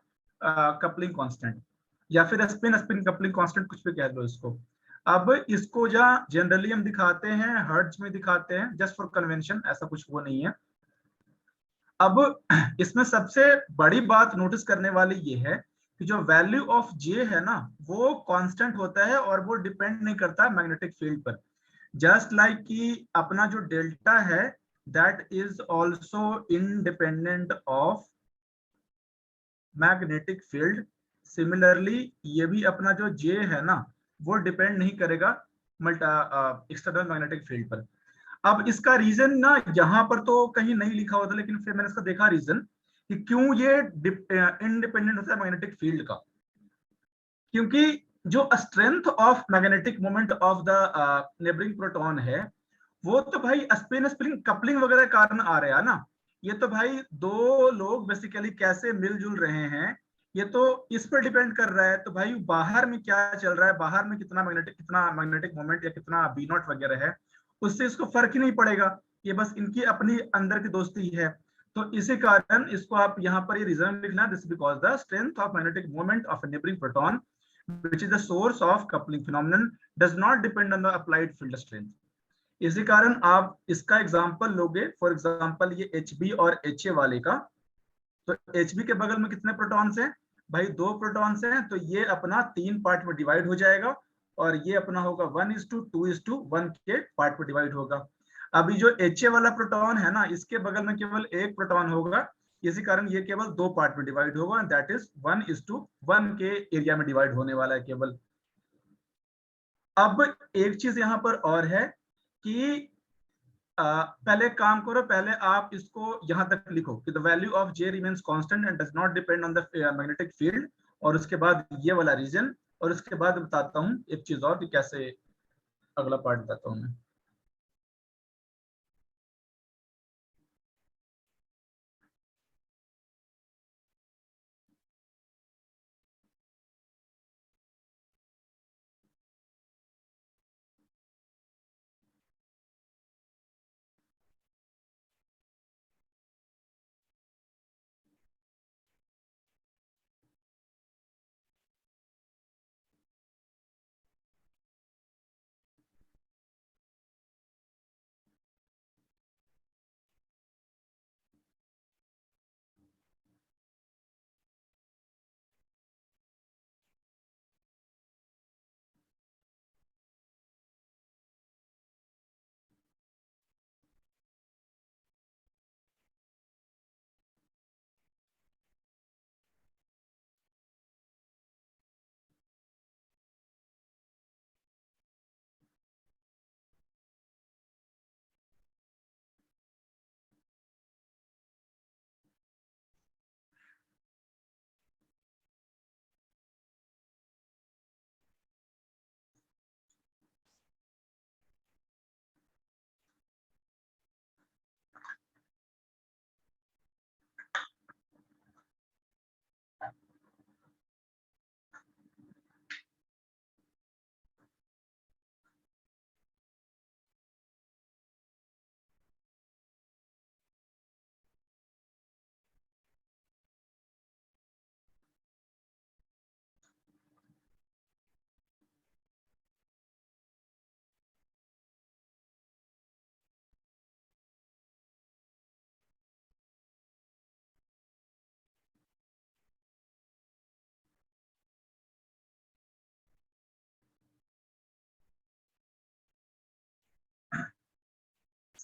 coupling constant, या फिर स्पिन स्पिन कपलिंग कांस्टेंट, कुछ भी कह दो इसको। अब इसको जहाँ जनरली हम दिखाते हैं हर्ट्ज में दिखाते हैं, जस्ट फॉर कन्वेंशन, ऐसा कुछ वो नहीं है। अब इसमें सबसे बड़ी बात नोटिस करने वाली ये है कि जो वैल्यू ऑफ जे है ना, वो कांस्टेंट होता है और वो डिपेंड नहीं करता मैग्नेटिक फील्ड पर। जस्ट लाइक कि अपना जो डेल्टा है that is also independent of magnetic field, similarly ये भी अपना जो जे है ना, वो डिपेंड नहीं करेगा एक्सटर्नल मैग्नेटिक फील्ड पर। अब इसका रीजन ना यहाँ पर तो कहीं नहीं लिखा होता, लेकिन फिर मैंने इसका देखा रीजन कि क्यों ये इंडिपेंडेंट होता है मैग्नेटिक फील्ड का। क्योंकि जो strength of magnetic moment of the neighbouring proton है, वो तो भाई स्पिन स्प्रिंग कपलिंग वगैरह कारण आ रहा है ना। ये तो भाई दो लोग बेसिकली कैसे मिलजुल रहे हैं, ये तो इस पर डिपेंड कर रहा है। तो भाई बाहर में क्या चल रहा है, बाहर में कितना मैग्नेटिक मोमेंट या कितना बी नॉट वगैरह है, उससे इसको फर्क ही नहीं पड़ेगा। ये बस इनकी अपनी अंदर की दोस्ती है। तो इसी कारण इसको आप यहाँ पर ये रीजन लिखना, this because the strength of magnetic moment of a neighboring proton which is the source of coupling phenomenon does not depend on the applied field strength. इसी कारण आप इसका एग्जांपल लोगे, फॉर एग्जांपल ये HB और HA वाले का, तो HB के बगल में कितने प्रोटॉन्स हैं भाई, 2 प्रोटॉन्स हैं, तो ये अपना 3 पार्ट में डिवाइड हो जाएगा और ये अपना होगा 1:2:1 के पार्ट में डिवाइड होगा। अभी जो HA वाला प्रोटॉन है ना, इसके बगल में केवल 1 प्रोटॉन होगा, इसी कारण ये केवल 2 पार्ट में डिवाइड होगा, एंड दैट इज 1:1 के एरिया में डिवाइड होने वाला है केवल। अब एक चीज यहाँ पर और है कि पहले काम करो, पहले आप इसको यहाँ तक लिखो कि the value of J remains constant and does not depend on the magnetic field, और उसके बाद ये वाला रीजन, और उसके बाद बताता हूँ एक चीज और कि कैसे अगला पार्ट बताता हूँ मैं।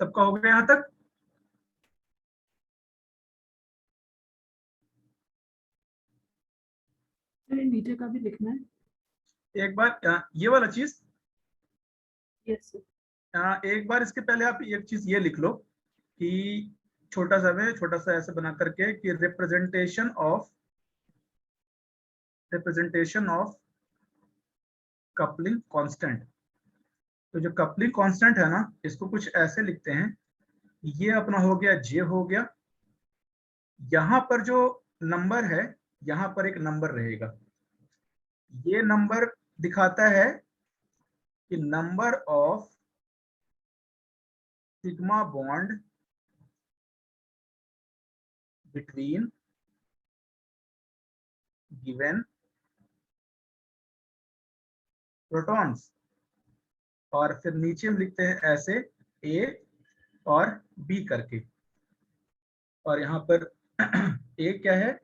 सबका हो गया यहाँ तक? नीचे का भी लिखना है एक बार ये वाला चीज, यस एक बार इसके पहले आप एक चीज ये लिख लो कि छोटा सा ऐसे बना करके कि representation of representation of coupling constant. तो जो कपलिंग कांस्टेंट है ना, इसको कुछ ऐसे लिखते हैं, ये अपना हो गया जे हो गया, यहां पर जो नंबर है, यहां पर एक नंबर रहेगा, ये नंबर दिखाता है कि number of sigma bond between given protons, और फिर नीचे हम लिखते हैं ऐसे ए और बी करके, और यहाँ पर ए क्या है,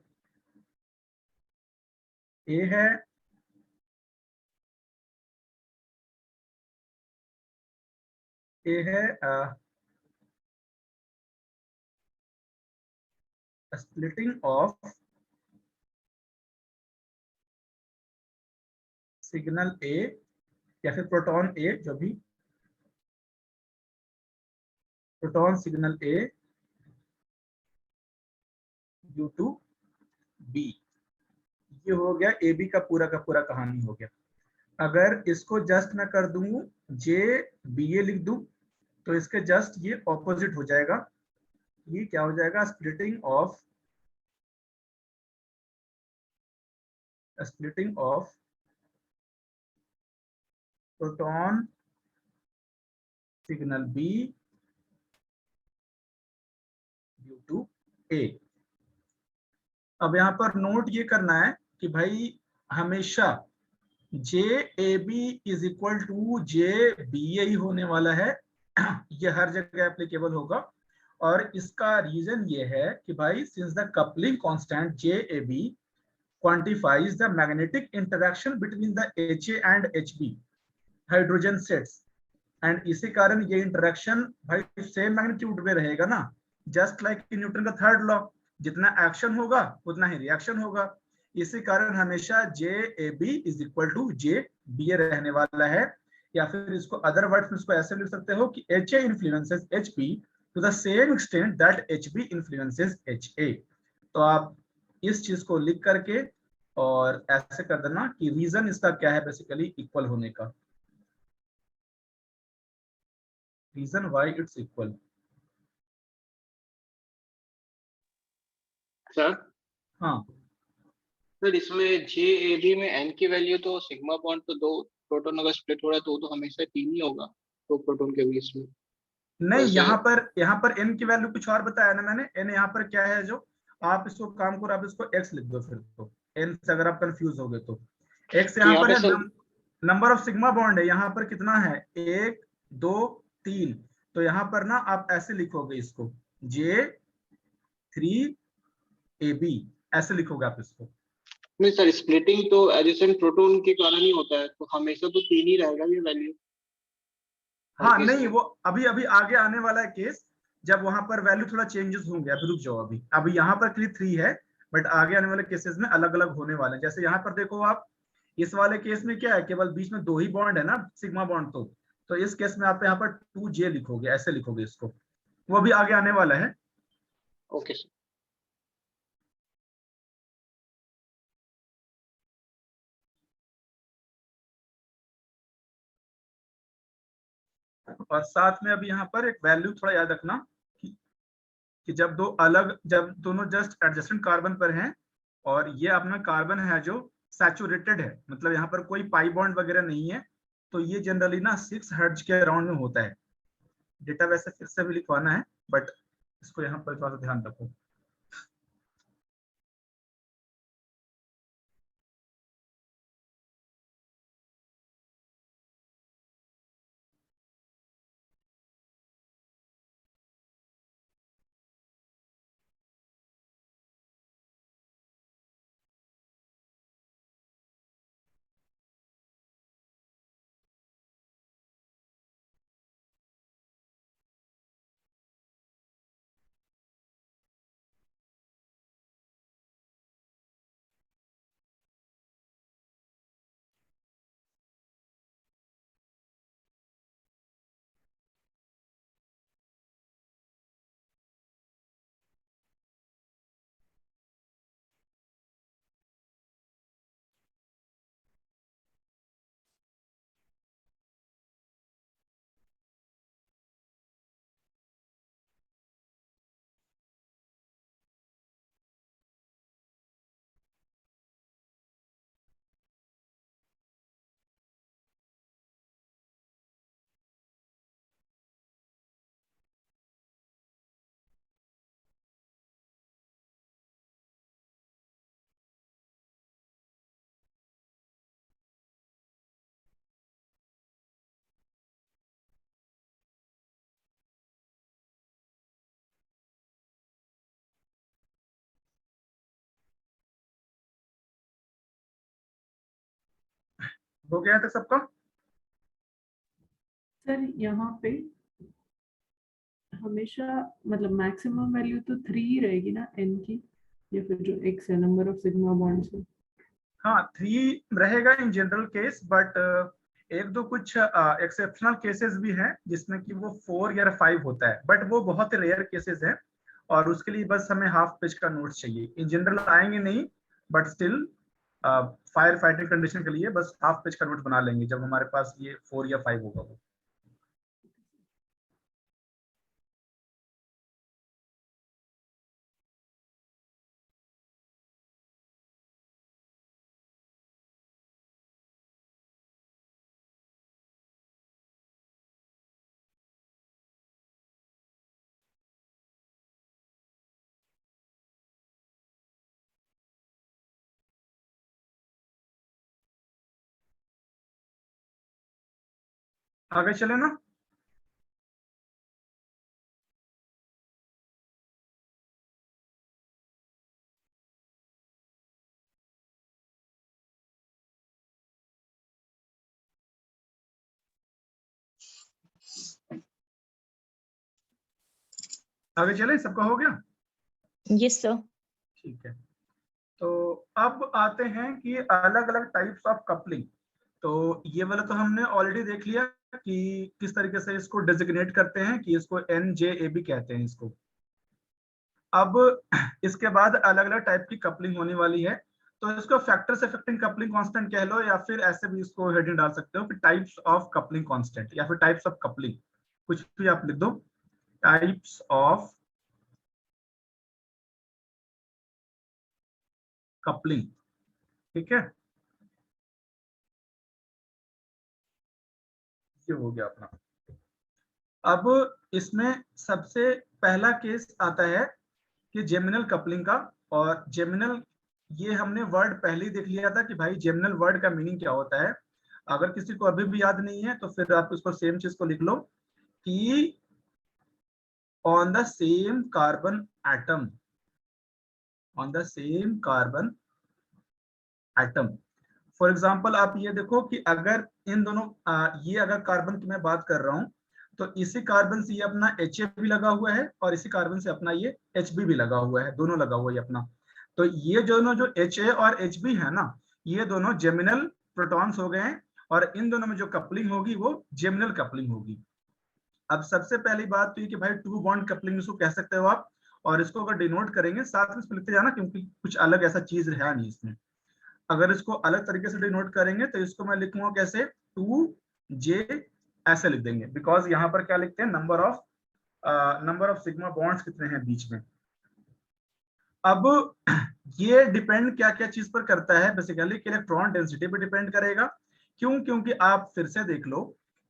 ए है स्प्लिटिंग ऑफ सिग्नल ए या फिर प्रोटॉन ए, जो भी proton signal A due to B. ये हो गया ए बी का पूरा कहानी हो गया। अगर इसको जस्ट मैं कर दूं जे बी ए लिख दूं, तो इसके जस्ट ये ऑपोजिट हो जाएगा, ये क्या हो जाएगा, splitting of proton signal B due to A. अब यहाँ पर नोट ये करना है कि भाई हमेशा J A B is equal to J B A ही होने वाला है, ये हर जगह एप्लीकेबल होगा। और इसका रीजन ये है कि भाई since the coupling constant J A B quantifies the magnetic interaction between the H A and H B hydrogen sets, and इसी कारण ये इंटरेक्शन भाई सेम मैग्नीट्यूड में रहेगा ना, जस्ट लाइक न्यूटन का थर्ड लॉ, जितना एक्शन होगा उतना ही रिएक्शन होगा। इसी कारण हमेशा J A B is equal to J B A रहने वाला है। या फिर इसको अदर वर्ड्स में इसको ऐसे लिख सकते हो कि H A influences H B to the same extent that H B influences H A. तो आप इस चीज को लिख करके और ऐसे कर देना कि रीजन इसका क्या है, बेसिकली इक्वल होने का, reason why it's equal. Sir हाँ सर इसमें जे ए बी में एन की वैल्यू तो सिग्मा बॉन्ड तो दो प्रोटोन अगर स्प्लिट हो रहा है तो हमेशा तीन ही होगा दो प्रोटोन के बीच में। नहीं, वैसे यहाँ पर एन की वैल्यू कुछ और बताया ना मैंने, एन यहाँ पर क्या है, जो आप इसको काम करो, आप इसको एक्स लिख दो, फिर तो एन से अगर आप कंफ्यूज हो गए तो एक्स तो यहाँ यहाँ पर पे है, sir number of sigma bond है, यहाँ पर कितना है, एक दो तीन। तो यहाँ पर ना आप ऐसे लिखोगे इसको, जे थ्री ए बी, ऐसे लिखोगे आप इसको। नहीं सर, स्प्लिटिंग तो एडिशन प्रोटोन के कारण ही होता है तो हमेशा तो तीन ही रहेगा ये वैल्यू हर हाँ केस नहीं, में। वो अभी अभी आगे आने वाला है केस, जब वहां पर वैल्यू थोड़ा चेंजेस होंगे, अभी रुक जाओ, अभी यहाँ पर क्लिक 3 है, बट आगे आने वाले केसेस में अलग अलग होने वाले हैं। जैसे यहाँ पर देखो आप, इस वाले केस में क्या है, केवल बीच में दो ही बॉन्ड है ना, सिग्मा बॉन्ड, तो इस केस में आप यहाँ पर 2J लिखोगे, ऐसे लिखोगे इसको, वो भी आगे आने वाला है। Okay sir. और साथ में अभी यहाँ पर एक वैल्यू थोड़ा याद रखना कि जब दोनों जस्ट एडजेसेंट कार्बन पर हैं, और ये अपना कार्बन है जो सैचुरेटेड है, मतलब यहाँ पर कोई पाई बॉन्ड वगैरह नहीं है, तो ये जनरली ना 6 हर्ट्ज के अराउंड में होता है। डेटा वैसे फिर से भी लिखवाना है, बट इसको यहाँ पर थोड़ा सा ध्यान रखो। हो गया तक सबका? सर यहाँ पे हमेशा मतलब मैक्सिमम वैल्यू तो 3 ही रहेगी ना n की, या फिर जो x है नंबर ऑफ सिग्मा बॉन्ड्स है। हाँ 3 रहेगा इन जनरल केस, बट एक दो कुछ एक्सेप्शनल केसेस भी हैं जिसमें कि वो 4 या 5 होता है, बट वो बहुत रेयर केसेस हैं और उसके लिए बस हमें हाफ पेज का नोट्स चाहिए। इन जनरल आएंगे नहीं, but still fire fighting condition के लिए बस हाफ पेज का नोट बना लेंगे जब हमारे पास ये 4 या 5 होगा वो। आगे चले ना। आगे चले, सबका हो गया? Yes sir. ठीक है, तो अब आते हैं कि अलग अलग टाइप्स ऑफ कपलिंग। तो ये वाला तो हमने ऑलरेडी देख लिया कि किस तरीके से इसको डेजिग्नेट करते हैं, कि इसको NJAB कहते हैं इसको। अब इसके बाद अलग अलग टाइप की कपलिंग होने वाली है, तो इसको फैक्टर्स अफेक्टिंग कपलिंग कांस्टेंट कह लो, या फिर ऐसे भी इसको हेडिंग डाल सकते हो कि टाइप्स ऑफ कपलिंग कांस्टेंट, या फिर टाइप्स ऑफ कपलिंग, कुछ भी आप लिख दो, टाइप्स ऑफ कपलिंग। ठीक है, ये हो गया अपना। अब इसमें सबसे पहला केस आता है कि जेमिनल कपलिंग का। और जेमिनल, ये हमने वर्ड पहले ही देख लिया था कि भाई जेमिनल वर्ड का मीनिंग क्या होता है। अगर किसी को अभी भी याद नहीं है तो फिर आप उसको सेम चीज को लिख लो कि on the same carbon atom, on the same carbon atom. For example आप ये देखो कि अगर इन दोनों ये अगर कार्बन की मैं बात कर रहा हूं तो इसी कार्बन से ये अपना HA भी लगा हुआ है और इसी कार्बन से अपना ये HB भी लगा हुआ है, दोनों लगा हुआ है अपना। तो ये दोनों जो HA और HB है ना, ये दोनों जेमिनल प्रोटॉन्स हो गए हैं और इन दोनों में जो कपलिंग होगी वो जेमिनल कपलिंग होगी। अब सबसे पहली बात तो ये कि भाई टू बॉन्ड कपलिंग इसको कह सकते हो आप, और इसको अगर डिनोट करेंगे साथ में इसको लिखते जाना क्योंकि कुछ अलग ऐसा चीज है नहीं इसमें। अगर इसको अलग तरीके से डिनोट करेंगे तो इसको मैं लिखूंगा कैसे, 2J ऐसे लिख देंगे, बिकॉज यहाँ पर क्या लिखते हैं, नंबर ऑफ सिग्मा बॉन्ड्स कितने हैं बीच में। अब ये डिपेंड क्या क्या चीज पर करता है, बेसिकली इलेक्ट्रॉन डेंसिटी पर डिपेंड करेगा। क्यों? क्योंकि आप फिर से देख लो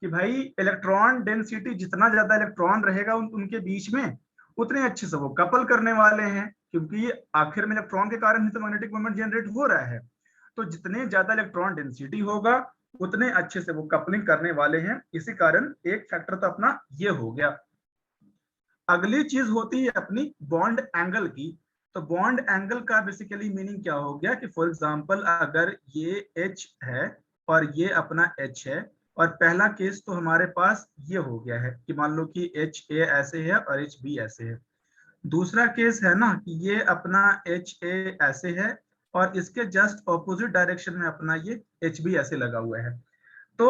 कि भाई इलेक्ट्रॉन डेंसिटी, जितना ज्यादा इलेक्ट्रॉन रहेगा उनके बीच में उतने अच्छे से वो कपल करने वाले हैं, क्योंकि आखिर में इलेक्ट्रॉन के कारण ही तो मैग्नेटिक मोमेंट जनरेट हो रहा है। तो जितने ज्यादा इलेक्ट्रॉन डेंसिटी होगा उतने अच्छे से वो कपलिंग करने वाले हैं। इसी कारण एक फैक्टर तो अपना ये हो गया। अगली चीज होती है अपनी बॉन्ड एंगल की। तो बॉन्ड एंगल का बेसिकली मीनिंग क्या हो गया कि फॉर एग्जांपल अगर ये H है और ये अपना H है, और पहला केस तो हमारे पास ये हो गया है कि मान लो कि HA ऐसे है और HB ऐसे है। दूसरा केस है ना कि ये अपना HA ऐसे है और इसके जस्ट ऑपोजिट डायरेक्शन में अपना ये HB ऐसे लगा हुआ है। तो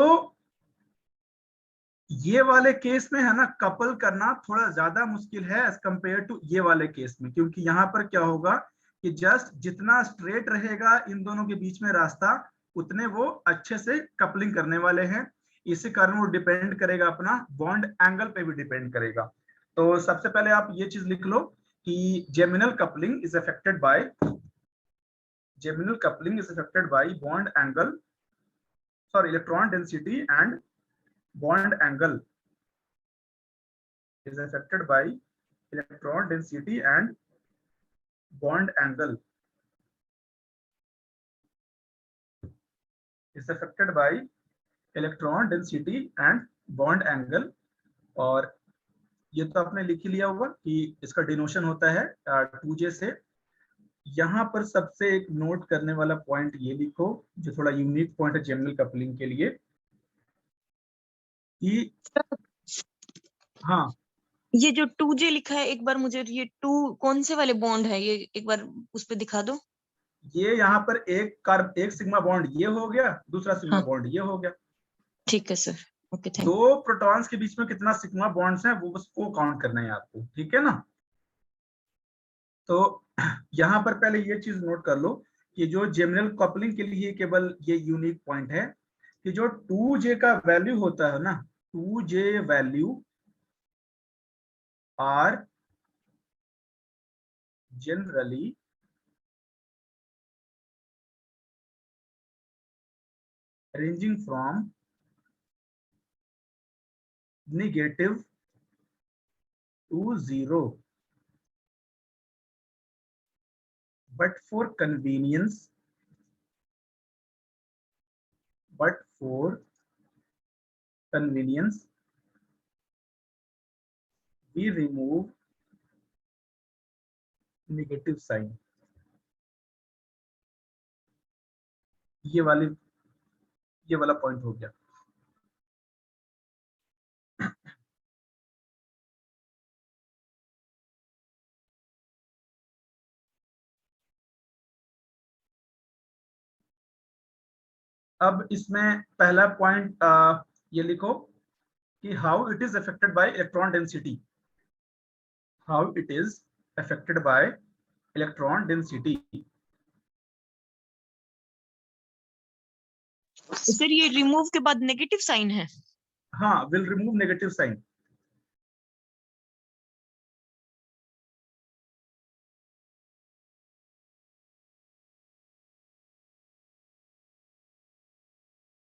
ये वाले केस में है ना कपल करना थोड़ा ज्यादा मुश्किल है एज कंपेयर टू ये वाले केस में, क्योंकि यहाँ पर क्या होगा कि जस्ट जितना स्ट्रेट रहेगा इन दोनों के बीच में रास्ता उतने वो अच्छे से कपलिंग करने वाले हैं। इसी कारण वो डिपेंड करेगा अपना बॉन्ड एंगल पे भी डिपेंड करेगा। तो सबसे पहले आप ये चीज लिख लो कि geminal coupling is affected bye bond angle, sorry electron density and bond angle is affected by electron density and bond angle is affected by electron density and bond angle। और ये तो आपने लिख ही लिया होगा कि इसका डिनोशन होता है 2J से। यहाँ पर सबसे एक नोट करने वाला पॉइंट ये लिखो, जो थोड़ा यूनिक पॉइंट है जेमिनल कपलिंग के लिए, कि हाँ ये जो 2J लिखा है, एक बार मुझे ये 2 कौन से वाले बॉन्ड है, ये एक बार उस पे दिखा दो। ये यहाँ पर एक सिग्मा बॉन्ड ये हो गया, दूसरा सिग्मा हाँ। बॉन्ड ये हो गया। ठीक है सर, ओके थैंक दो प्रोटॉन्स के बीच में कितना सिग्मा बॉन्ड्स हैं वो बस वो काउंट करना है आपको, ठीक है ना। तो यहाँ पर पहले ये चीज नोट कर लो कि जो जेमिनल कपलिंग के लिए केवल ये यूनिक पॉइंट है कि जो 2J का वैल्यू होता है ना, 2J value are generally ranging from negative to 0, but for convenience we remove negative sign। ये वाला पॉइंट हो गया। अब इसमें पहला पॉइंट ये लिखो कि how it is affected by electron density, how it is affected by electron density. Sir, ये रिमूव के बाद नेगेटिव साइन है। हाँ, विल रिमूव नेगेटिव साइन।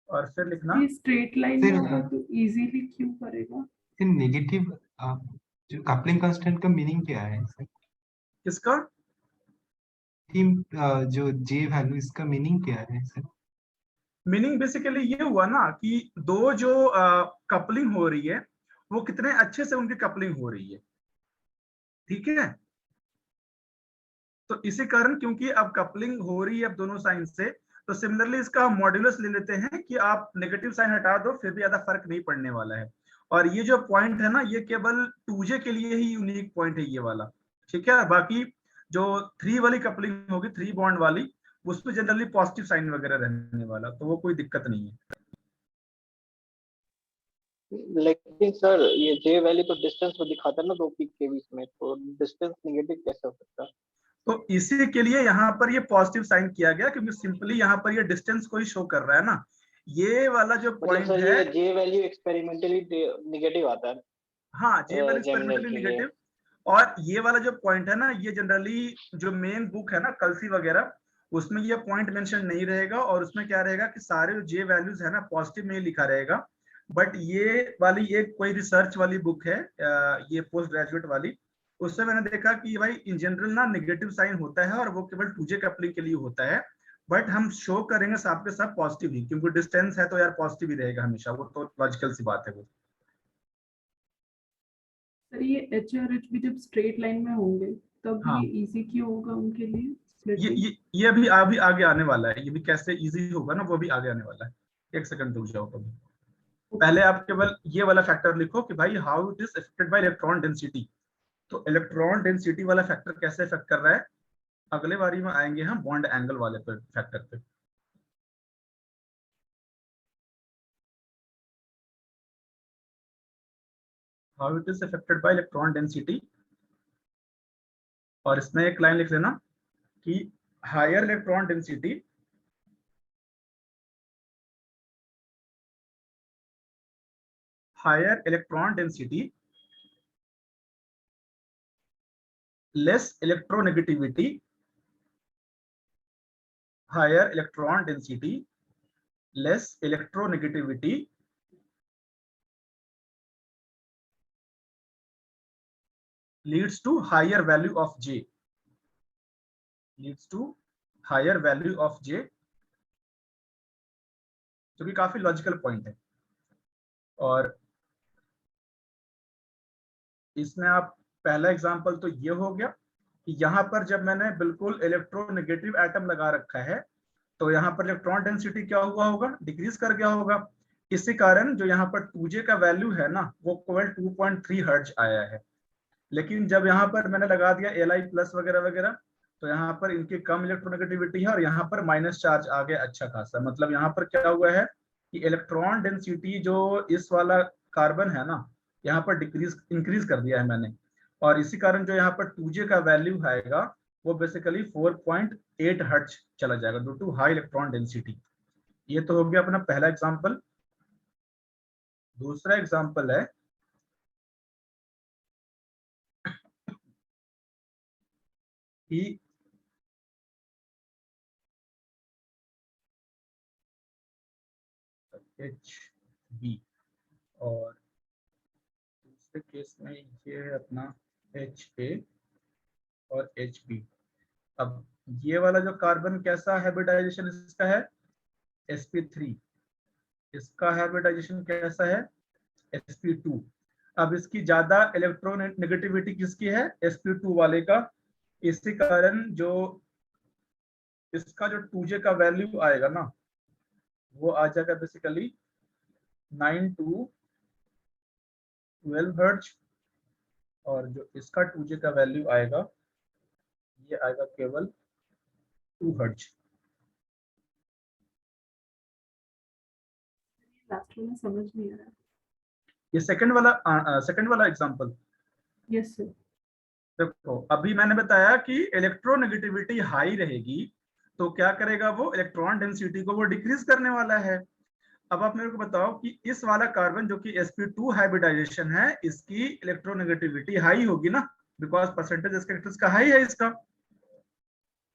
और फिर लिखना ये स्ट्रेट लाइन में होगा तो इजीली क्यों करेगा? नेगेटिव जो कपलिंग कांस्टेंट का मीनिंग क्या है? किसका? जो जे वैल्यू, इसका मीनिंग क्या है सर? मीनिंग बेसिकली ये हुआ ना कि दो जो कपलिंग हो रही है वो कितने अच्छे से उनकी कपलिंग हो रही है, ठीक है। तो इसी कारण क्योंकि अब कपलिंग हो रही है अब दोनों साइन से, तो सिमिलरली इसका हम मॉड्यूलस ले लेते हैं कि आप नेगेटिव साइन हटा दो फिर भी ज्यादा फर्क नहीं पड़ने वाला है। और ये जो पॉइंट है ना, ये केवल 2J के लिए ही यूनिक पॉइंट है ये वाला, ठीक है। बाकी जो 3 वाली कपलिंग होगी, 3 बॉन्ड वाली, उसमें जनरली पॉजिटिव साइन वगैरह रहने वाला, तो वो कोई दिक्कत नहीं है। लेकिन सर ये जे वैल्यू तो डिस्टेंस में दिखाता है ना, दो पीक के बीच में, तो डिस्टेंस नेगेटिव कैसे हो सकता है? तो इसी के लिए यहाँ पर ये पॉजिटिव साइन किया गया, क्योंकि सिंपली यहाँ पर ये डिस्टेंस को ही शो कर रहा है ना। ये वाला जो पॉइंट सर है, ये जे वैल्यू एक्सपेरिमेंटली नेगेटिव आता है। हाँ, जे वैल्यू जेमिनल एक्सपेरिमेंटली के लिए। नेगेटिव। और ये वाला जो पॉइंट है ना, ये जनरली जो मेन बुक है ना कल्सी वगैरह, उसमें ये पॉइंट मेंशन नहीं रहेगा, और उसमें क्या रहेगा कि सारे जो जे वैल्यूज है ना पॉजिटिव में लिखा रहेगा। बट ये वाली एक कोई रिसर्च वाली बुक है, ये पोस्ट ग्रेजुएट वाली, उससे मैंने देखा कि भाई इन जनरल ना नेगेटिव साइन होता है और वो केवल 2J कपलिंग के लिए होता है। बट हम शो करेंगे सब के सब पॉजिटिव ही, क्योंकि डिस्टेंस है तो यार पॉजिटिव ही रहेगा हमेशा, वो तो लॉजिकल सी बात है वो। सर ये H और H भी जब स्ट्रेट लाइन में होंगे तब हाँ, ये इजी क्यों होगा उनके लिए? ये अभी आगे आने वाला है, ये भी कैसे इजी होगा ना वो भी आगे आने वाला है। एक सेकंड रुक जाओ कभी, पहले आप केवल ये वाला फैक्टर लिखो कि भाई how it is affected by electron density. तो इलेक्ट्रॉन डेंसिटी वाला फैक्टर कैसे इफेक्ट कर रहा है, अगले बारी में आएंगे हम बॉन्ड एंगल वाले पे फैक्टर पे। How it is affected by electron density, और इसमें एक लाइन लिख लेना कि higher electron density less electronegativity, higher electron density less electronegativity leads to higher value of J, leads to higher value of J, जो कि काफी लॉजिकल पॉइंट है। और इसमें आप पहला एग्जांपल तो ये हो गया, कि यहाँ पर जब मैंने बिल्कुल इलेक्ट्रोनेगेटिव एटम लगा रखा है तो यहाँ पर इलेक्ट्रॉन डेंसिटी क्या हुआ होगा, डिक्रीज कर गया होगा। इसी कारण जो यहाँ पर 2J का वैल्यू है ना वो केवल 2.3 हर्ट्ज आया है। लेकिन जब यहाँ पर मैंने लगा दिया Li प्लस वगैरह वगैरह तो यहाँ पर इनकी कम इलेक्ट्रोनेगेटिविटी है और यहाँ पर माइनस चार्ज आ गया अच्छा खासा। मतलब यहाँ पर क्या हुआ है कि इलेक्ट्रॉन डेंसिटी जो इस वाला कार्बन है ना यहाँ पर इंक्रीज कर दिया है मैंने, और इसी कारण जो यहाँ पर 2J का वैल्यू आएगा वो बेसिकली 4.8 हर्ट्ज चला जाएगा due to high electron density. ये तो हो गया अपना पहला एग्जांपल। दूसरा एग्जांपल है कि HB और दूसरे केस में ये है अपना HA और HB। अब ये वाला जो कार्बन कैसा हाइब्रिडाइजेशन इसका है, sp3। इसका हाइब्रिडाइजेशन कैसा है, sp2। अब इसकी ज्यादा इलेक्ट्रोनेगेटिविटी किसकी है, sp2 वाले का। इसी कारण जो इसका जो 2J का वैल्यू आएगा ना वो आ जाएगा बेसिकली 9 to 12 हर्ट्ज, और जो इसका 2J का वैल्यू आएगा ये आएगा केवल 2 हर्ट्ज। लास्ट में समझ नहीं आ रहा। ये सेकंड वाला एग्जांपल। Yes sir. देखो अभी मैंने बताया कि इलेक्ट्रोनेगेटिविटी हाई रहेगी तो क्या करेगा वो, इलेक्ट्रॉन डेंसिटी को वो डिक्रीज करने वाला है। अब आप मेरे को बताओ कि इस वाला कार्बन जो कि sp2 हाइब्रिडाइजेशन है इसकी इलेक्ट्रोनेगेटिविटी हाई होगी ना, बिकॉज परसेंटेज कैरेक्टर्स का हाई है इसका।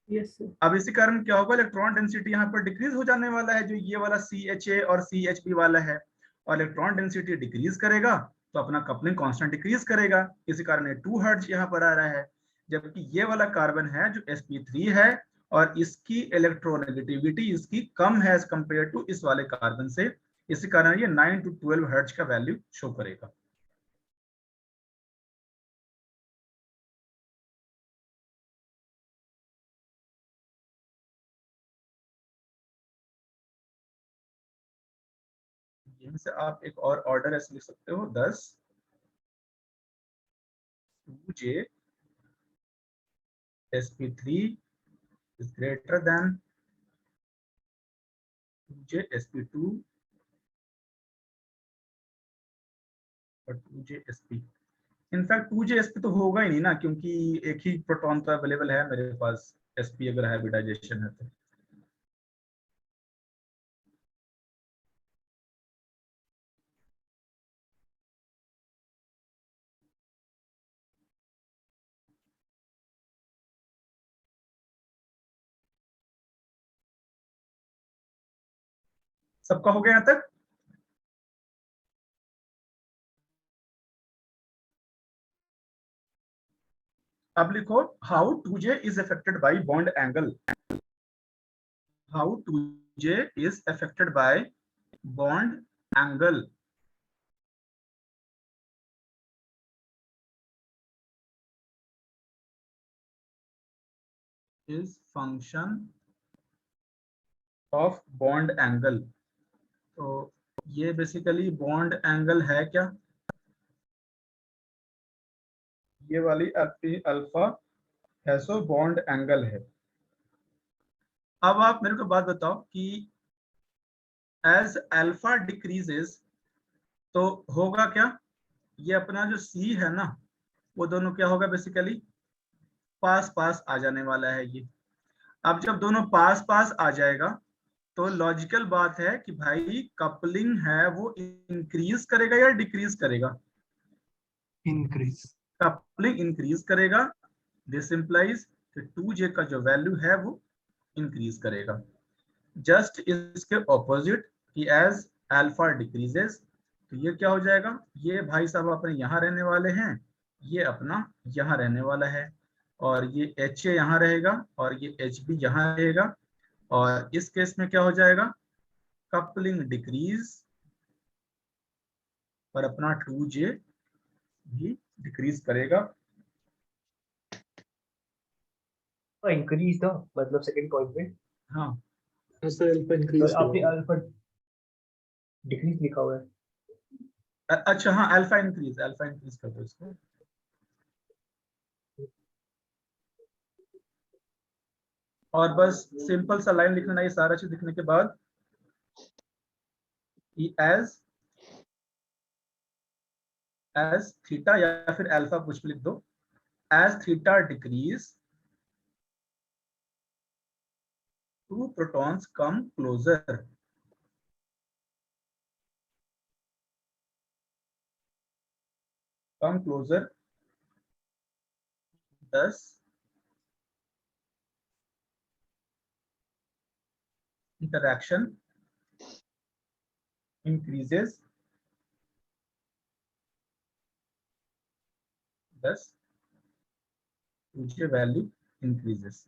Yes sir. अब इसी कारण क्या होगा, इलेक्ट्रॉन डेंसिटी यहाँ पर डिक्रीज हो जाने वाला है, जो ये वाला CHA और CHB वाला है, और इलेक्ट्रॉन डेंसिटी डिक्रीज करेगा तो अपना कपलिंग कांस्टेंट डिक्रीज करेगा। इसी कारण ये 2 हर्ट्ज यहाँ पर आ रहा है। जबकि ये वाला कार्बन है जो sp3 है और इसकी इलेक्ट्रोनेगेटिविटी इसकी कम है एज कंपेयर टू इस वाले कार्बन से, इसी कारण ये 9 to 12 हर्ट्ज का वैल्यू शो करेगा। यहीं से आप एक और ऑर्डर ऐसे लिख सकते हो 10 2J sp3 is greater than 2J sp2 और 2J sp। In fact 2J sp तो होगा ही नहीं ना, क्योंकि एक ही प्रोटॉन तो अवेलेबल है मेरे पास sp अगर हाइब्रिडाइजेशन है तो। सबका हो गया यहाँ तक? अब लिखो how 2J is affected by bond angle। how 2J is affected by bond angle। is function of bond angle। तो ये बेसिकली बॉन्ड एंगल है क्या, ये वाली अल्फा हेसो बॉन्ड एंगल है। अब आप मेरे को बात बताओ कि एज अल्फा डिक्रीजेस तो होगा क्या, ये अपना जो C है ना वो दोनों क्या होगा, बेसिकली पास पास आ जाने वाला है ये। अब जब दोनों पास पास आ जाएगा तो लॉजिकल बात है कि भाई कपलिंग है वो इंक्रीज करेगा या डिक्रीज करेगा, इंक्रीज। कपलिंग इंक्रीज करेगा। दिस इंप्लाइज कि 2J का जो वैल्यू है वो इंक्रीज करेगा। जस्ट इसके ऑपोजिट कि एज अल्फा डिक्रीजेस तो ये क्या हो जाएगा, ये भाई साहब अपने यहाँ रहने वाले हैं, ये अपना यहाँ रहने वाला है, और ये HA यहाँ रहेगा और ये HB यहाँ रहेगा। और इस केस में क्या हो जाएगा, कपलिंग डिक्रीज और अपना 2J भी डिक्रीज करेगा। इंक्रीज था मतलब सेकंड पॉइंट पे, हाँ ऐसा अल्फा तो इंक्रीज आपने हुआ। अल्फा डिक्रीज लिखा हुआ है। अच्छा हाँ, अल्फा इंक्रीज कर दो इसको। और बस सिंपल सा लाइन लिखना है, ये सारा चीज लिखने के बाद एज थीटा या फिर अल्फा कुछ भी लिख दो, as theta decrease two protons come closer, thus interaction increases, thus Uj value increases.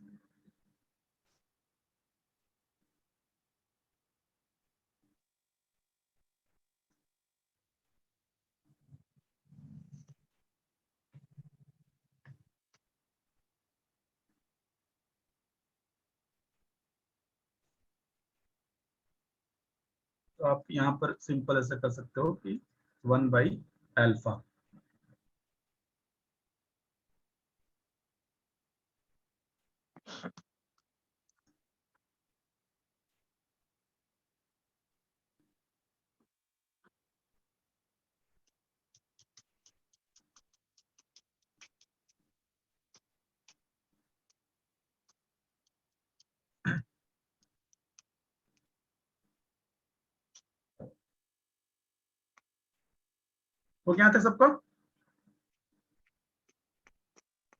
तो आप यहाँ पर सिंपल ऐसा कर सकते हो कि 1/अल्फा। हो गया था सबका?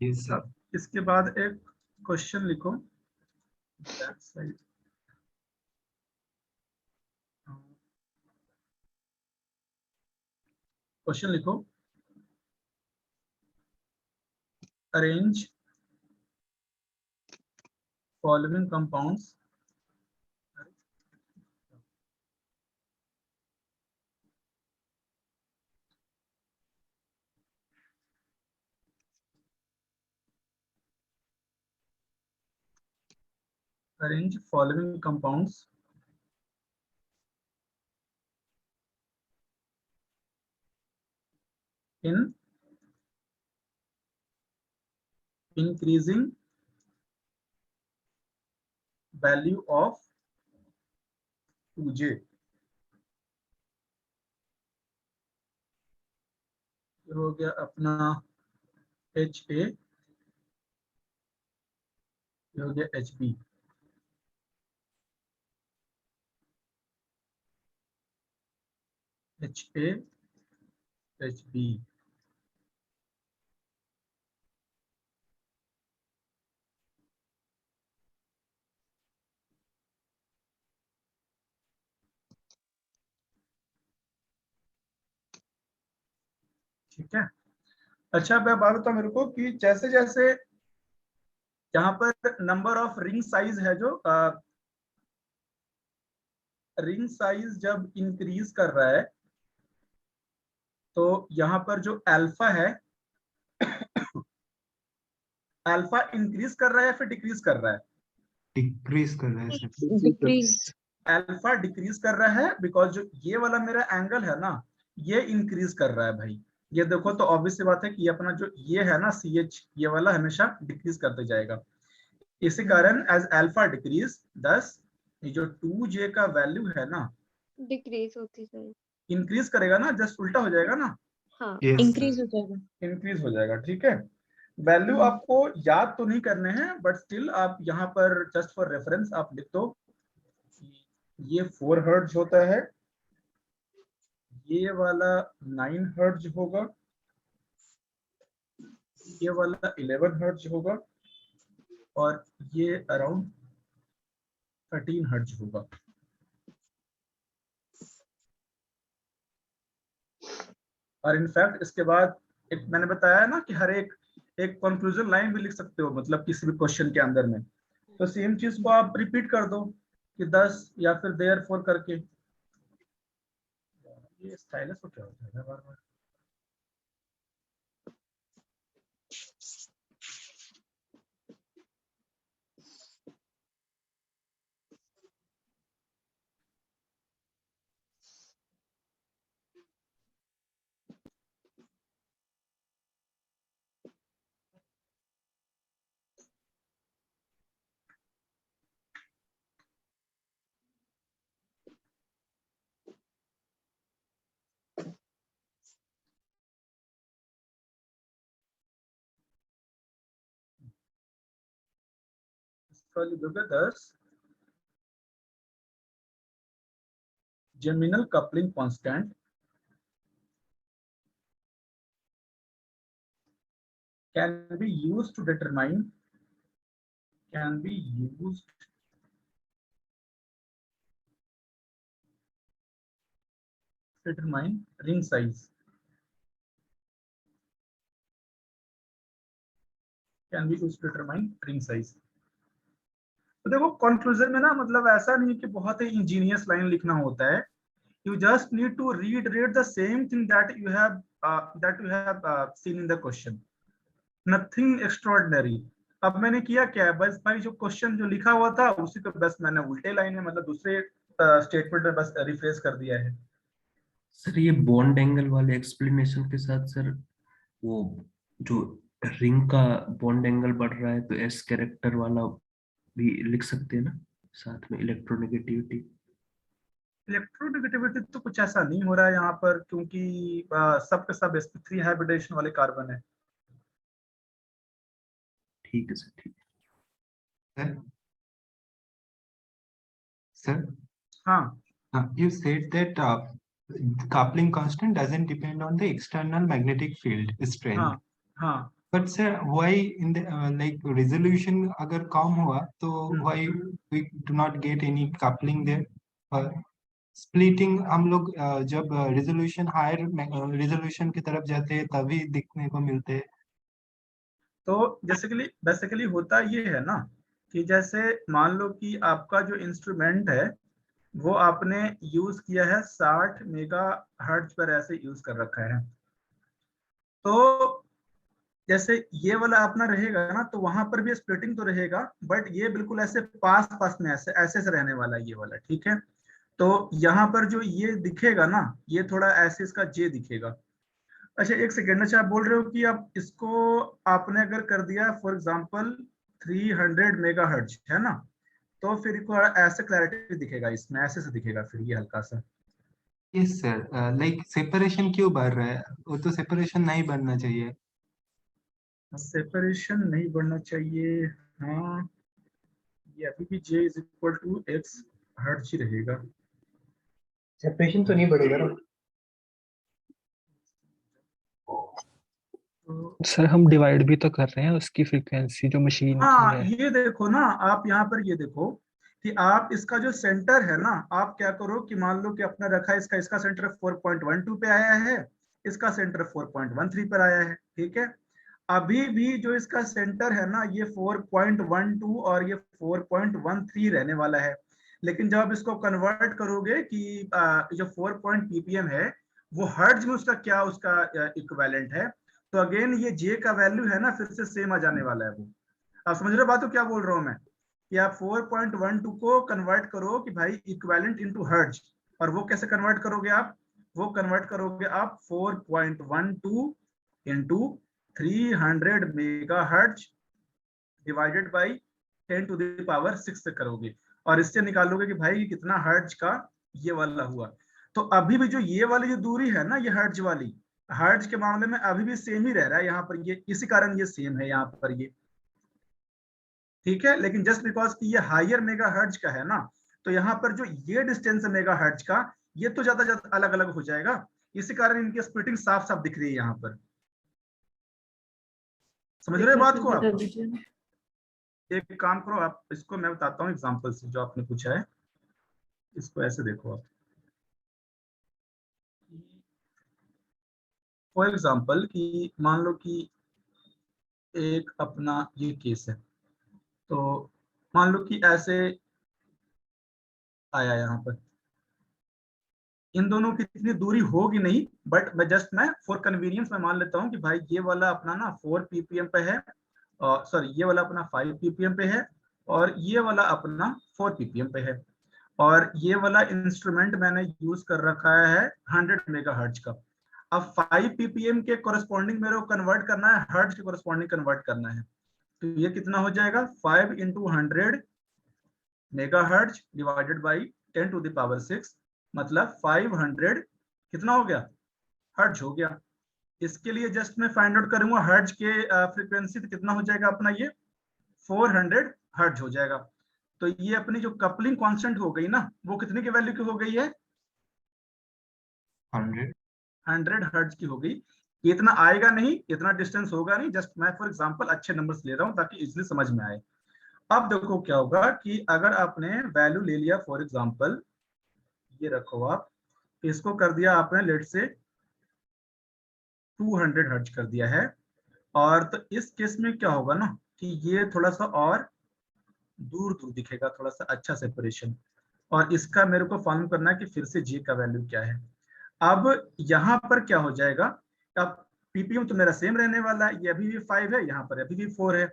Yes sir. अब इसके बाद एक क्वेश्चन लिखो, क्वेश्चन लिखो, arrange following compounds in increasing value of 2J। हो गया अपना HA, हो गया HB। HA HB ठीक है। अच्छा अब बात बताओ मेरे को कि जैसे जैसे यहाँ पर नंबर ऑफ रिंग साइज है, जो रिंग साइज जब इंक्रीज कर रहा है तो यहाँ पर जो अल्फा है, अल्फा इंक्रीज कर रहा है या फिर डिक्रीज कर रहा है? डिक्रीज कर रहा है सर। डिक्रीज। अल्फा डिक्रीज कर रहा है बिकॉज जो ये वाला मेरा एंगल है ना, ये इंक्रीज कर रहा है भाई। ये देखो तो ऑब्वियस सी बात है कि ये अपना जो ये है ना CH, ये वाला हमेशा डिक्रीज करते जाएगा। इसी कारण एज अल्फा डिक्रीज, दस ये जो 2J का वैल्यू है ना डिक्रीज होती है। इंक्रीज करेगा ना, जस्ट उल्टा हो जाएगा ना, हाँ Yes, इंक्रीज sir. हो जाएगा। इंक्रीज हो जाएगा। ठीक है, वैल्यू आपको याद तो नहीं करने हैं बट स्टिल आप यहाँ पर जस्ट फॉर रेफरेंस आप लिख दो, ये 4 हर्ट्ज होता है, ये वाला 9 हर्ट्ज होगा, ये वाला 11 हर्ट्ज होगा और ये अराउंड 13 हर्ट्ज होगा। और इनफैक्ट इसके बाद एक मैंने बताया ना कि हर एक कंक्लूजन लाइन भी लिख सकते हो, मतलब किसी भी क्वेश्चन के अंदर में, तो सेम चीज को आप रिपीट कर दो कि 10 या फिर देयरफॉर करके। ये स्टाइलस को क्या होता है बार बार? इसका वैल्यू दोगे 10, geminal coupling constant can be used to determine ring size. Can be used to determine ring size. तो देखो कंक्लूजन में ना मतलब ऐसा नहीं कि बहुत ही इंजीनियस लाइन लिखना होता है. You just need to reiterate the same thing that you have seen in the question. Nothing extraordinary. अब मैंने किया क्या है, बस भाई जो क्वेश्चन जो लिखा हुआ था उसी को बस मैंने उल्टे लाइन में मतलब दूसरे स्टेटमेंट में बस रिफ्रेश कर दिया है. सर ये बॉन्ड एंगल वाले एक्सप्लेनेशन के साथ सर वो जो रिंग का बॉन्ड एंगल बढ़ रहा है तो एस कैरेक्टर वाला भी लिख सकते हैं ना साथ में इलेक्ट्रोनेगेटिविटी. इलेक्ट्रोनेगेटिविटी तो कुछ ऐसा नहीं हो रहा है यहाँ पर क्योंकि सब के सब sp3 हाइब्रिडेशन वाले कार्बन है. ठीक है सर, ठीक है. Sir, हाँ, you said that coupling constant doesn't depend on the external magnetic field strength. हाँ, हाँ. But sir, why in the like resolution अगर कम हुआ तो why we do not get any coupling there? Splitting हम लोग जब resolution higher resolution की तरफ जाते हैं तभी दिखने को मिलते हैं. तो बेसिकली होता ये है ना कि जैसे मान लो कि आपका जो इंस्ट्रूमेंट है वो आपने यूज किया है 60 मेगाहर्ट्ज पर ऐसे यूज कर रखा है. तो जैसे ये वाला अपना रहेगा ना तो वहां पर भी स्प्लिटिंग तो रहेगा बट ये बिल्कुल ऐसे पास में ऐसे से रहने वाला ये वाला. ठीक है, तो यहाँ पर जो ये दिखेगा ना ये थोड़ा ऐसे इसका जे दिखेगा. अच्छा एक सेकेंड, अच्छा आप बोल रहे हो कि आप इसको आपने अगर कर दिया फॉर एग्जांपल 300 मेगाहर्ट्ज है ना तो फिर ऐसे क्लैरिटी दिखेगा, इसमें ऐसे से दिखेगा फिर ये हल्का सा. Yes sir, like separation क्यों बढ़ रहा है? वो तो separation नहीं बनना चाहिए. सेपरेशन नहीं बढ़ना चाहिए. हाँ, ये अभी भी J is equal to X hertz ही रहेगा. सेपरेशन तो नहीं बढ़ेगा ना. सर हम डिवाइड भी तो कर रहे हैं उसकी फ्रीक्वेंसी जो मशीन हाँ, की है. ये देखो ना आप यहाँ पर ये देखो कि आप इसका जो सेंटर है ना आप क्या करो कि मान लो कि अपना रखा है इसका सेंटर 4.12 पे आया है, इसका सेंटर 4.13 पर आया है. ठीक है, अभी भी जो इसका सेंटर है ना ये 4.12 और ये 4.13 रहने वाला है. लेकिन जब आप इसको कन्वर्ट करोगे कि जो 4 ppm है वो हर्ट्ज में उसका इक्विवेलेंट है तो अगेन ये जे का वैल्यू है ना फिर से सेम आ जाने वाला है. वो आप समझ रहे हो बात को क्या बोल रहा हूँ मैं कि आप 4.12 को कन्वर्ट करो कि भाई इक्विवेलेंट इनटू हर्ट्ज. और वो कैसे कन्वर्ट करोगे आप? वो कन्वर्ट करोगे आप 4.12 into 300 megahertz divided by 10 to the power 6 से करोगे और इससे निकालोगे कि भाई कितना हर्ट्ज का ये वाला हुआ. तो अभी भी जो ये वाली जो दूरी है ना ये हर्ट्ज वाली, हर्ट्ज के मामले में अभी भी सेम ही रह रहा है यहाँ पर, ये इसी कारण ये सेम है यहाँ पर ये. ठीक है, लेकिन जस्ट बिकॉज कि ये हायर मेगाहर्ट्ज का है ना तो यहाँ पर जो ये डिस्टेंस है मेगाहर्ट्ज का ये तो ज्यादा अलग अलग हो जाएगा, इसी कारण इनकी स्प्लिटिंग साफ साफ दिख रही है यहाँ पर. समझ रहे बात को आप? एक काम करो आप, इसको मैं बताता हूँ एग्जांपल से जो आपने पूछा है. इसको ऐसे देखो आप, फॉर एग्जांपल कि मान लो कि एक अपना ये केस है तो मान लो कि ऐसे आया यहाँ पर, इन दोनों की इतनी दूरी होगी नहीं बट मैं फॉर कन्वीनियंस में मान लेता हूँ कि भाई ये वाला अपना ना 4 ppm पे है, सॉरी ये वाला अपना 5 ppm पे है और ये वाला अपना 4 ppm पे है और ये वाला इंस्ट्रूमेंट मैंने यूज कर रखा है 100 मेगाहर्ट्ज का. अब 5 ppm के कोरस्पॉन्डिंग मेरे को कन्वर्ट करना है, हर्ट्ज के कोरस्पॉन्डिंग कन्वर्ट करना है. तो ये कितना हो जाएगा 5 into 100 megahertz divided by 10 to the power 6 मतलब 500 कितना हो गया हर्ट्ज हो गया. इसके लिए जस्ट मैं फाइंड आउट करूंगा हर्ट्ज के फ्रीक्वेंसी तो कितना हो जाएगा अपना ये 400 हर्ट्ज हो जाएगा। तो ये अपनी जो कपलिंग कांस्टेंट हो गई ना, वो कितने की वैल्यू की हो गई है? 100 हर्ट्ज की हो गई। इतना आएगा नहीं, इतना डिस्टेंस होगा नहीं, जस्ट मैं फॉर एग्जांपल अच्छे नंबर्स ले रहा हूं ताकि इजीली समझ में आए। अब देखो क्या होगा कि अगर आपने वैल्यू ले लिया, फॉर एग्जांपल ये रखो आप, इसको कर दिया आपने लेट से 200 हर्ट्ज कर दिया है, और तो इस केस में क्या होगा ना कि ये थोड़ा सा और दूर दूर दिखेगा, थोड़ा सा अच्छा सेपरेशन, और इसका मेरे को फाइंड करना है कि फिर से जी का वैल्यू क्या है। अब यहाँ पर क्या हो जाएगा, अब पीपीएम तो मेरा सेम रहने वाला है, ये अभी भी 5 है, यहाँ पर अभी भी 4 है।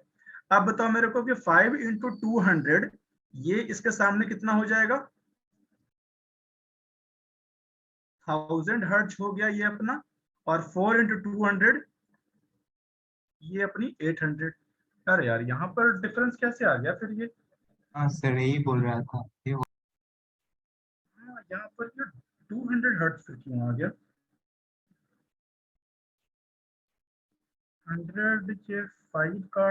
अब बताओ मेरे को कि 5 इंटू 200 ये इसके सामने कितना हो जाएगा? 1000 हर्ट्ज हो गया ये अपना, और 4 इंटू 200 ये अपनी 800। अरे यार यहाँ पर डिफरेंस कैसे आ गया फिर ये? हाँ सर यही बोल रहा था ये। हाँ, यहाँ पर ये 200 हर्ट्ज फिर क्यों आ गया? 100 के 5 का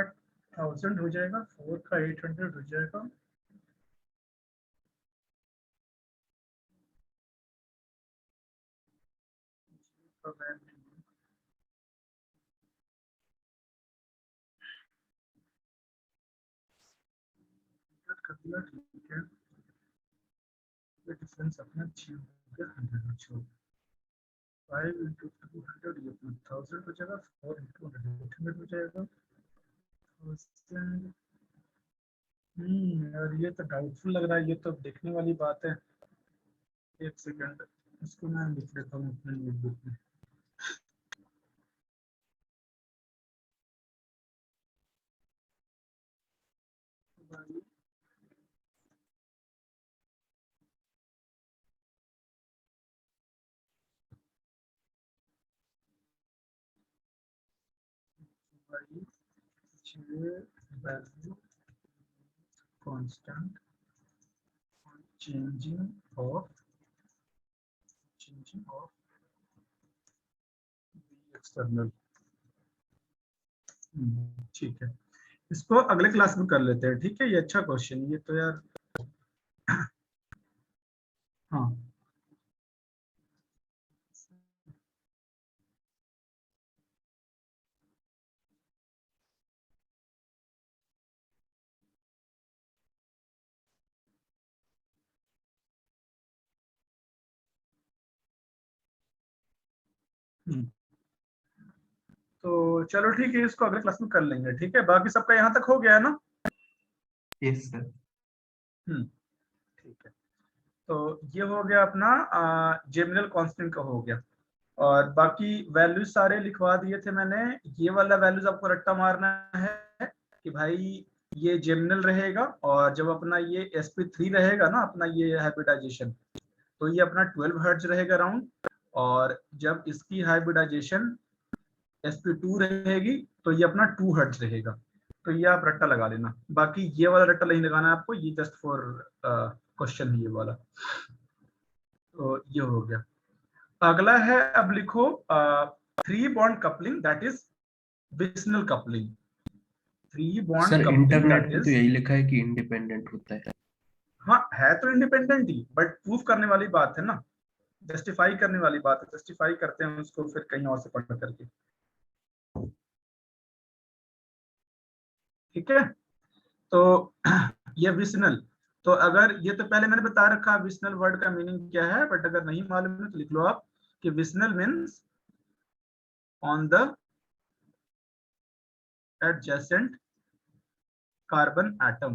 1000 हो जाएगा, 4 का 800 हो जाएगा। कर दिया, ठीक है। ये डिफरेंस अपना 6 हो गया, 100 हो। 5 इंटू 200 ये अपना 1000 हो जाएगा, 4 इंटू 800 हो जाएगा 1000। और ये तो डाउटफुल लग रहा है, ये तो देखने वाली बात है। एक सेकंड, इसको मैं लिख लेता हूँ अपने नोटबुक में। value constant changing of the external। ठीक है, इसको अगले क्लास में कर लेते हैं, ठीक है। ये अच्छा क्वेश्चन, ये तो यार हाँ तो चलो ठीक है, इसको अगले क्लास में कर लेंगे, ठीक है। बाकी सबका यहाँ तक हो गया है ना? Yes sir. ठीक है, तो ये हो गया अपना जेमिनल कांस्टेंट का हो गया, और बाकी वैल्यूज सारे लिखवा दिए थे मैंने। ये वाला वैल्यूज आपको रट्टा मारना है कि भाई ये जेमिनल रहेगा, और जब अपना ये sp3 रहेगा ना, अपना ये हाइब्रिडाइजेशन, तो ये अपना 12 हर्ट्ज रहेगा राउंड, और जब इसकी हाइब्रिडाइजेशन sp2 रहेगी तो ये अपना 2 हर्ट्ज रहेगा। तो ये आप रट्टा लगा लेना, बाकी ये वाला रट्टा नहीं लगाना है आपको, ये जस्ट फॉर क्वेश्चन है ये वाला। तो ये हो गया। अगला है, अब लिखो 3 bond coupling that is vicinal coupling. 3 bond सर कपलिंग इंटरनेट दैट पे तो इज, यही लिखा है कि इंडिपेंडेंट होता है। हाँ है तो इंडिपेंडेंट ही, बट प्रूफ करने वाली बात है ना, जस्टिफाई करने वाली बात है। जस्टिफाई करते हैं उसको फिर कहीं और से पढ़ करके, ठीक है। तो ये विस्नल, तो अगर ये तो पहले मैंने बता रखा विस्नल वर्ड का मीनिंग क्या है, बट अगर नहीं मालूम है तो लिख लो आप कि vicinal means on the adjacent carbon atom.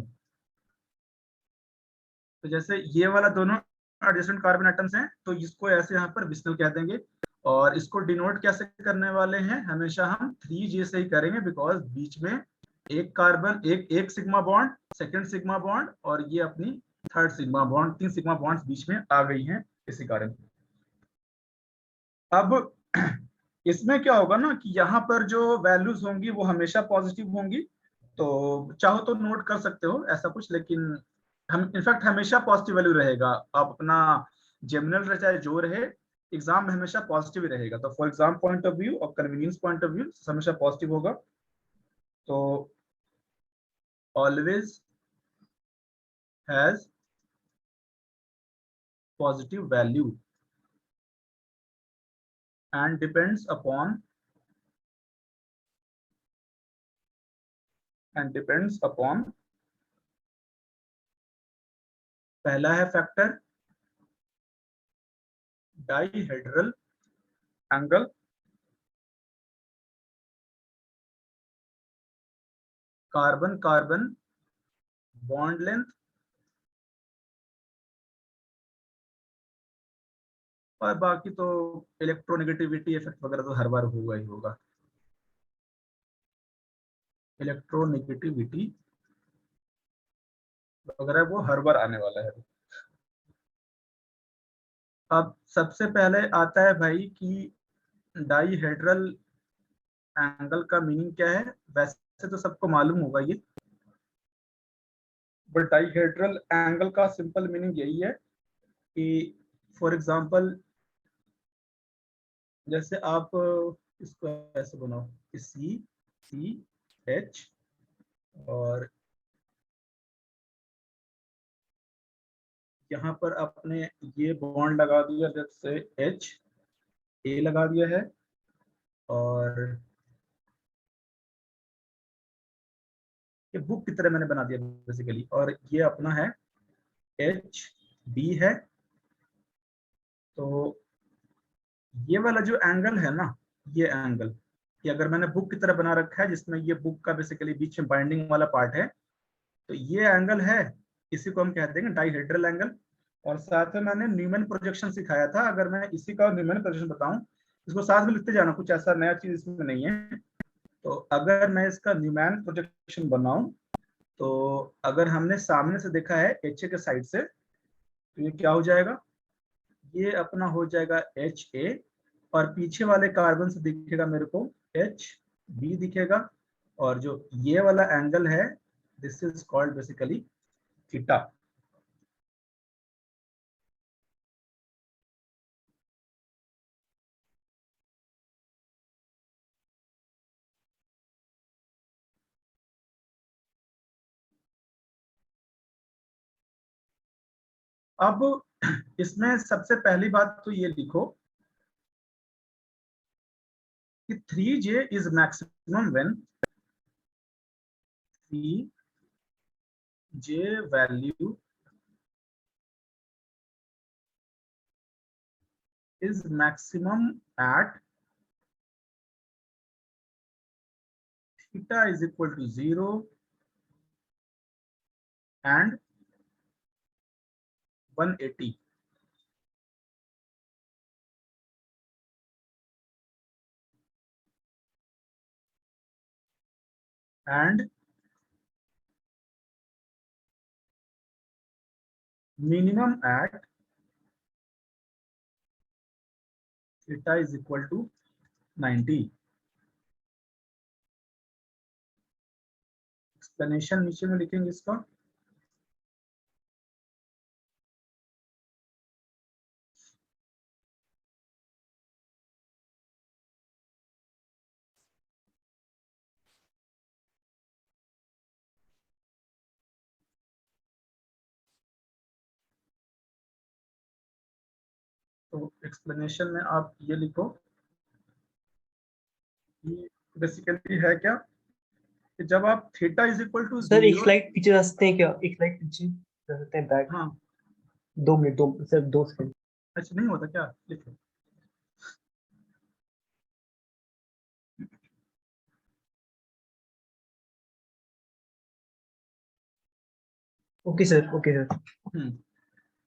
तो जैसे ये वाला दोनों एडजेसेंट कार्बन एटम्स हैं, तो इसको ऐसे यहाँ पर विस्नल कह देंगे। और इसको डिनोट कैसे करने वाले हैं, हमेशा हम 3J से ही करेंगे, बिकॉज बीच में एक कार्बन, एक sigma bond, second sigma bond, और ये अपनी third sigma bond, 3 sigma bonds बीच में आ गई हैं इसी कारण। अब इसमें क्या होगा ना कि यहाँ पर जो वैल्यूज होंगी वो हमेशा पॉजिटिव होंगी, तो चाहो तो नोट कर सकते हो ऐसा कुछ, लेकिन हम इनफैक्ट हमेशा पॉजिटिव वैल्यू रहेगा। आप अपना जेमिनल रहे चाहे जो रहे, एग्जाम में हमेशा पॉजिटिव ही रहेगा। तो for exam point of view और कन्वीनियंस पॉइंट ऑफ व्यू हमेशा पॉजिटिव होगा। तो always has positive value and depends upon पहला है factor dihedral angle, carbon carbon bond length, और बाकी तो इलेक्ट्रोनेगेटिविटी इफेक्ट वगैरह तो हर बार होगा ही होगा। इलेक्ट्रोनेगेटिविटी वगैरह वो हर बार आने वाला है। अब सबसे पहले आता है भाई कि डाइहेड्रल एंगल का मीनिंग क्या है। वैसे तो सबको मालूम होगा ये, बट डाइहेड्रल एंगल का सिंपल मीनिंग यही है कि फॉर एग्जांपल जैसे आप इसको ऐसे बनाओ कि CH और यहाँ पर आपने ये बॉन्ड लगा दिया, जैसे HA लगा दिया है, और ये बुक की तरह मैंने बना दिया बेसिकली, और ये अपना है HB है। तो ये वाला जो एंगल है ना, ये एंगल कि अगर मैंने बुक की तरह बना रखा है जिसमें ये बुक का बेसिकली बीच में बाइंडिंग वाला पार्ट है, तो ये एंगल है, इसी को हम कहते हैं डाइहेड्रल एंगल। और साथ में मैंने न्यूमैन प्रोजेक्शन सिखाया था, अगर मैं इसी का न्यूमैन प्रोजेक्शन बताऊं, इसको साथ में लिखते जाना, कुछ ऐसा नया चीज इसमें नहीं है। तो अगर मैं इसका न्यूमैन प्रोजेक्शन बनाऊं, तो अगर हमने सामने से देखा है HA के साइड से, तो ये क्या हो जाएगा, ये अपना हो जाएगा HA, और पीछे वाले कार्बन से दिखेगा मेरे को HB दिखेगा, और जो ये वाला एंगल है this is called basically theta. अब इसमें सबसे पहली बात तो ये लिखो कि 3J is maximum when 3J value is maximum at theta is equal to 0 and 180. And minimum at theta is equal to 90. Explanation नीचे में लिखेंगे इसका। तो एक्सप्लेनेशन में आप ये लिखो कि बेसिकली है क्या कि जब आप theta is equal to sir एक स्लाइड पीछे जा सकते हैं क्या, एक स्लाइड पीछे जा सकते हैं बैक? हाँ 2 मिनट, 2 सिर्फ 2 सेकंड। अच्छा नहीं होता क्या, लिखो। Okay sir, okay sir.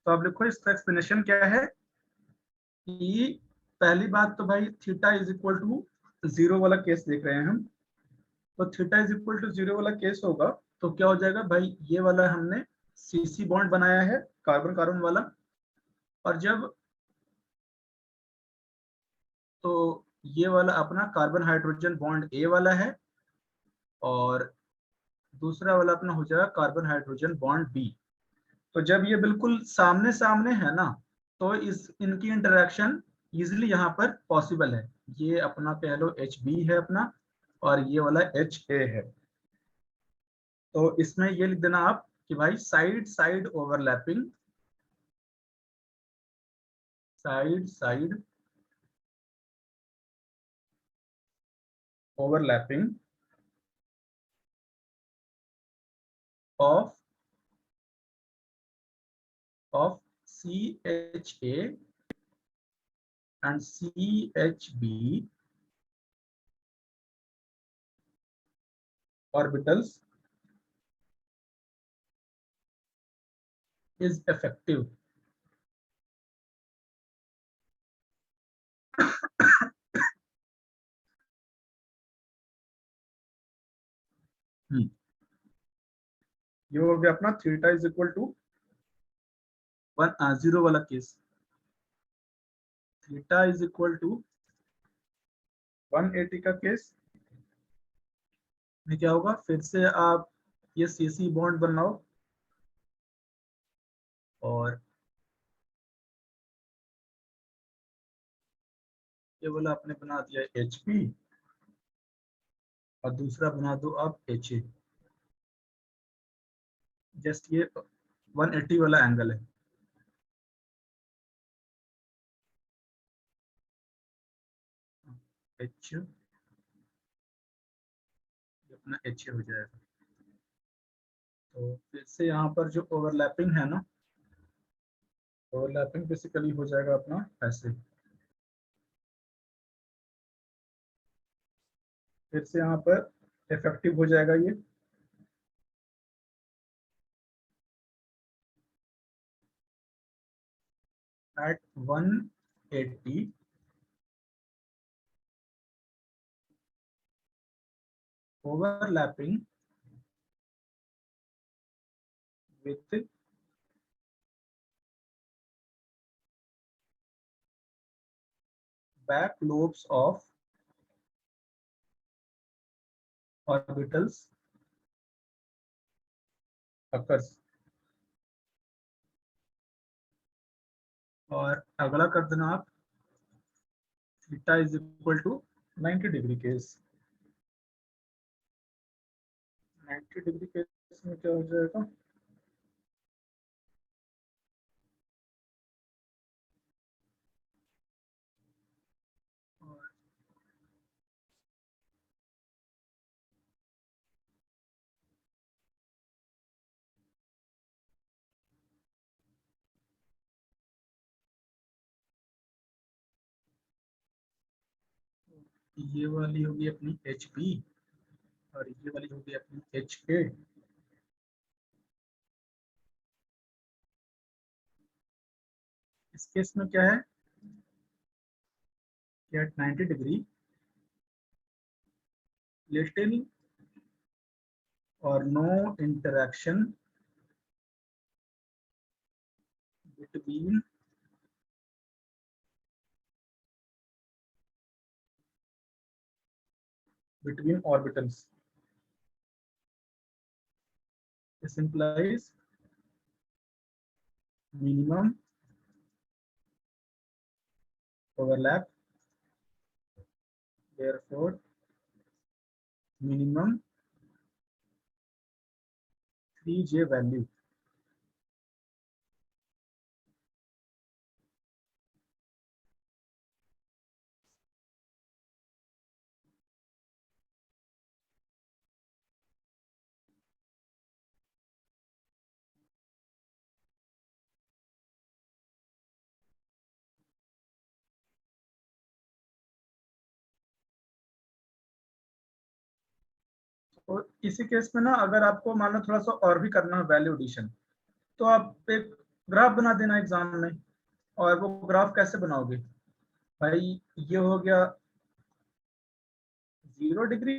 तो आप लिखो इसका एक्सप्लेनेशन क्या है कि पहली बात तो भाई थीटा इज इक्वल टू 0 वाला केस देख रहे हैं हम, तो थीटा इज इक्वल टू 0 वाला केस होगा तो क्या हो जाएगा भाई, ये वाला हमने CC बॉन्ड बनाया है कार्बन कार्बन वाला, और जब तो ये वाला अपना कार्बन हाइड्रोजन बॉन्ड A वाला है, और दूसरा वाला अपना हो जाएगा कार्बन हाइड्रोजन बॉन्ड B। तो जब ये बिल्कुल सामने सामने है ना, तो इनकी इंटरेक्शन इजिली यहाँ पर पॉसिबल है। ये अपना कह लो HB है अपना, और ये वाला HA है। तो इसमें ये लिख देना आप कि भाई side side overlapping, side side overlapping of CHA and CHB orbitals is effective. ये हो गया अपना थीटा इज इक्वल टू 0 वाला case, theta is equal to 180 का केस में क्या होगा, फिर से आप ये CC बॉन्ड बनाओ और ये वाला आपने बना दिया HP और दूसरा बना दो आप HA। जस्ट ये 180 वाला एंगल है। H अपना HA हो जाएगा। तो फिर से यहाँ पर जो ओवरलैपिंग है ना, ओवरलैपिंग बेसिकली हो जाएगा अपना ऐसे। फिर से यहाँ पर इफेक्टिव हो जाएगा ये, at 180 overlapping with back lobes of orbitals occurs। और अगला कर देना आप theta is equal to 90 degree case. 90 degree case में क्या हो जाएगा, ये वाली होगी अपनी HP और ये वाली होगी अपनी HK। इस केस में क्या है कि at 90 degree little or no interaction between orbitals. This implies minimum overlap, therefore minimum 3J value। तो इसी केस में ना अगर आपको मान लो थोड़ा सा और भी करना है वैल्यू एडिशन, तो आप एक ग्राफ बना देना एग्जाम में। और वो ग्राफ कैसे बनाओगे भाई, ये हो गया 0 डिग्री,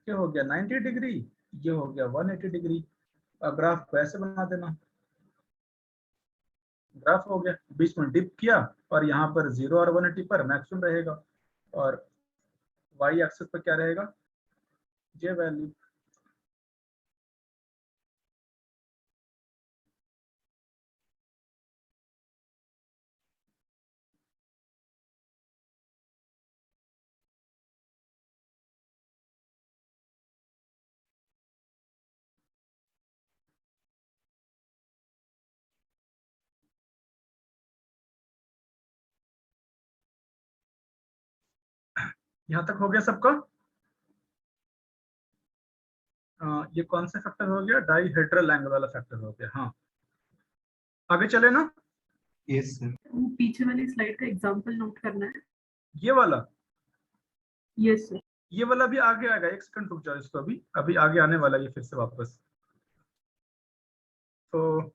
ये हो गया 90 डिग्री, ये हो गया 180 डिग्री। ग्राफ को ऐसे बना देना, ग्राफ हो गया, बीच में डिप किया और यहाँ पर 0 और 180 पर मैक्सिमम रहेगा और वाई एक्सिस पर क्या रहेगा, जे वैल्यू। यहाँ तक हो गया सबका? ये कौन सा फैक्टर हो गया? डाइहेड्रल एंगल वाला फैक्टर हो गया। हाँ, आगे चले ना। Yes sir. वो पीछे वाली स्लाइड का एग्जांपल नोट करना है। ये वाला? Yes sir. ये वाला भी आगे आएगा, एक सेकंड रुक जाओ, इसको अभी आगे आने वाला ये फिर से वापस। तो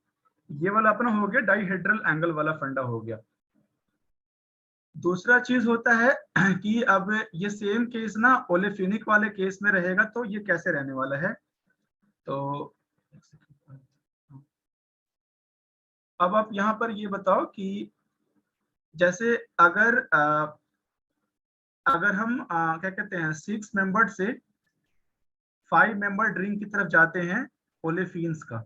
ये वाला अपना हो गया डाइहेड्रल एंगल वाला फंडा हो गया। दूसरा चीज होता है कि अब ये सेम केस ना ओलेफिनिक वाले केस में रहेगा, तो ये कैसे रहने वाला है। तो अब आप यहाँ पर ये बताओ कि जैसे अगर हम क्या कहते हैं 6 मेंबर से 5 मेंबर ड्रिंक की तरफ जाते हैं ओलेफिन्स का,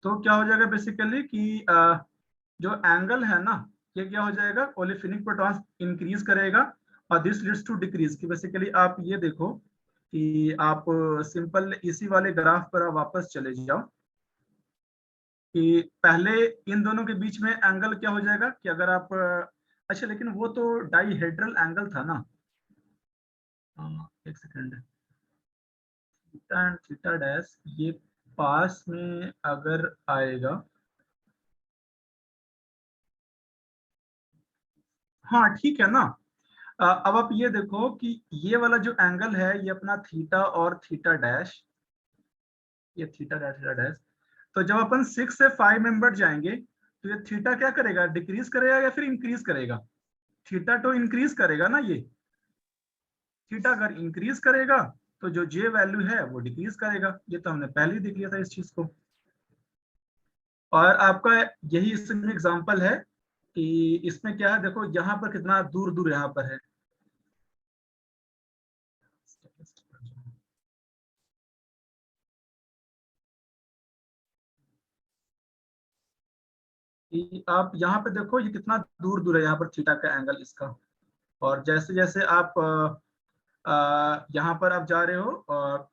तो क्या हो जाएगा बेसिकली कि जो एंगल है ना, ये क्या हो जाएगा, ओलेफिनिक प्रोटॉन्स इंक्रीज करेगा और दिस लीड्स टू डिक्रीज। कि बेसिकली आप ये देखो कि आप सिंपल इसी वाले ग्राफ पर आप वापस चले जाओ कि पहले इन दोनों के बीच में एंगल क्या हो जाएगा कि अगर आप अच्छा, लेकिन वो तो डाइहेड्रल एंगल था ना। एक second, theta and theta dash ये पास में अगर आएगा, हाँ ठीक है ना। अब आप ये देखो कि ये वाला जो एंगल है ये अपना थीटा और थीटा डैश, ये थीटा डैश थीटा डैश। तो जब अपन 6 से 5 मेंबर जाएंगे तो ये थीटा क्या करेगा, डिक्रीज करेगा या फिर इंक्रीज करेगा? थीटा तो इंक्रीज करेगा ना। ये थीटा अगर इंक्रीज करेगा तो जो जे वैल्यू है वो डिक्रीज करेगा। ये तो हमने पहले ही देख लिया था इस चीज को। और आपका यही इसमें एग्जांपल है कि इसमें क्या है, देखो यहाँ पर कितना दूर दूर यहाँ पर है। कि आप यहाँ पे देखो ये कितना दूर दूर है यहाँ पर थीटा का एंगल इसका। और जैसे जैसे आप यहाँ पर आप जा रहे हो और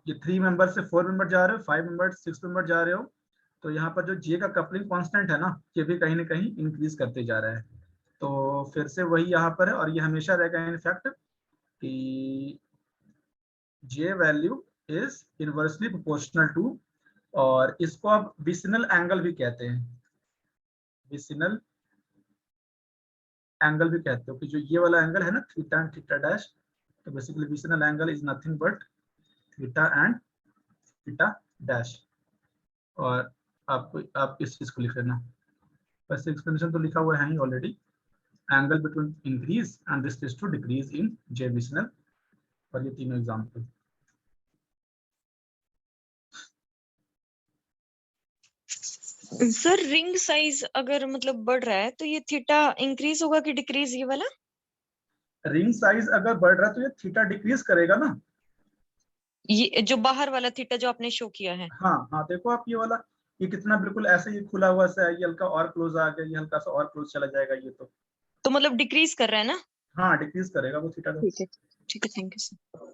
ये 3 मेंबर से 4 मेंबर जा रहे हो, 5 मेंबर 6 मेंबर जा रहे हो, तो यहाँ पर जो जे का कपलिंग कांस्टेंट है ना, ये भी कहीं ना कहीं इंक्रीज करते जा रहा है। तो फिर से वही यहाँ पर है और ये हमेशा रहेगा इनफैक्ट कि J value is inversely proportional to, और इसको आप विसिनल एंगल भी कहते हैं, विसिनल एंगल भी कहते हो कि जो ये वाला एंगल है ना थीटा एंड थीटा डैश, तो basically vicinal angle is nothing but theta and theta dash. और आप इस चीज को लिख लेना, वैसे एक्सप्लेनेशन तो लिखा हुआ है ही already, angle between increase and this is to decrease in J vicinal. और ये तीनों एग्जांपल। सर रिंग साइज अगर मतलब बढ़ रहा है तो ये थीटा इंक्रीज होगा कि डिक्रीज, ये वाला? रिंग साइज अगर बढ़ रहा है तो ये थीटा डिक्रीज करेगा ना। ये जो बाहर वाला थीटा जो आपने शो किया है। हाँ हाँ, देखो आप ये वाला, ये कितना बिल्कुल ऐसे ही खुला हुआ सा है, ये हल्का और क्लोज आ गया, ये हल्का सा और क्लोज चला जाएगा ये तो मतलब डिक्रीज कर रहा है ना? हाँ डिक्रीज करेगा वो थीटा। ठीक है ठीक है, थैंक यू सर।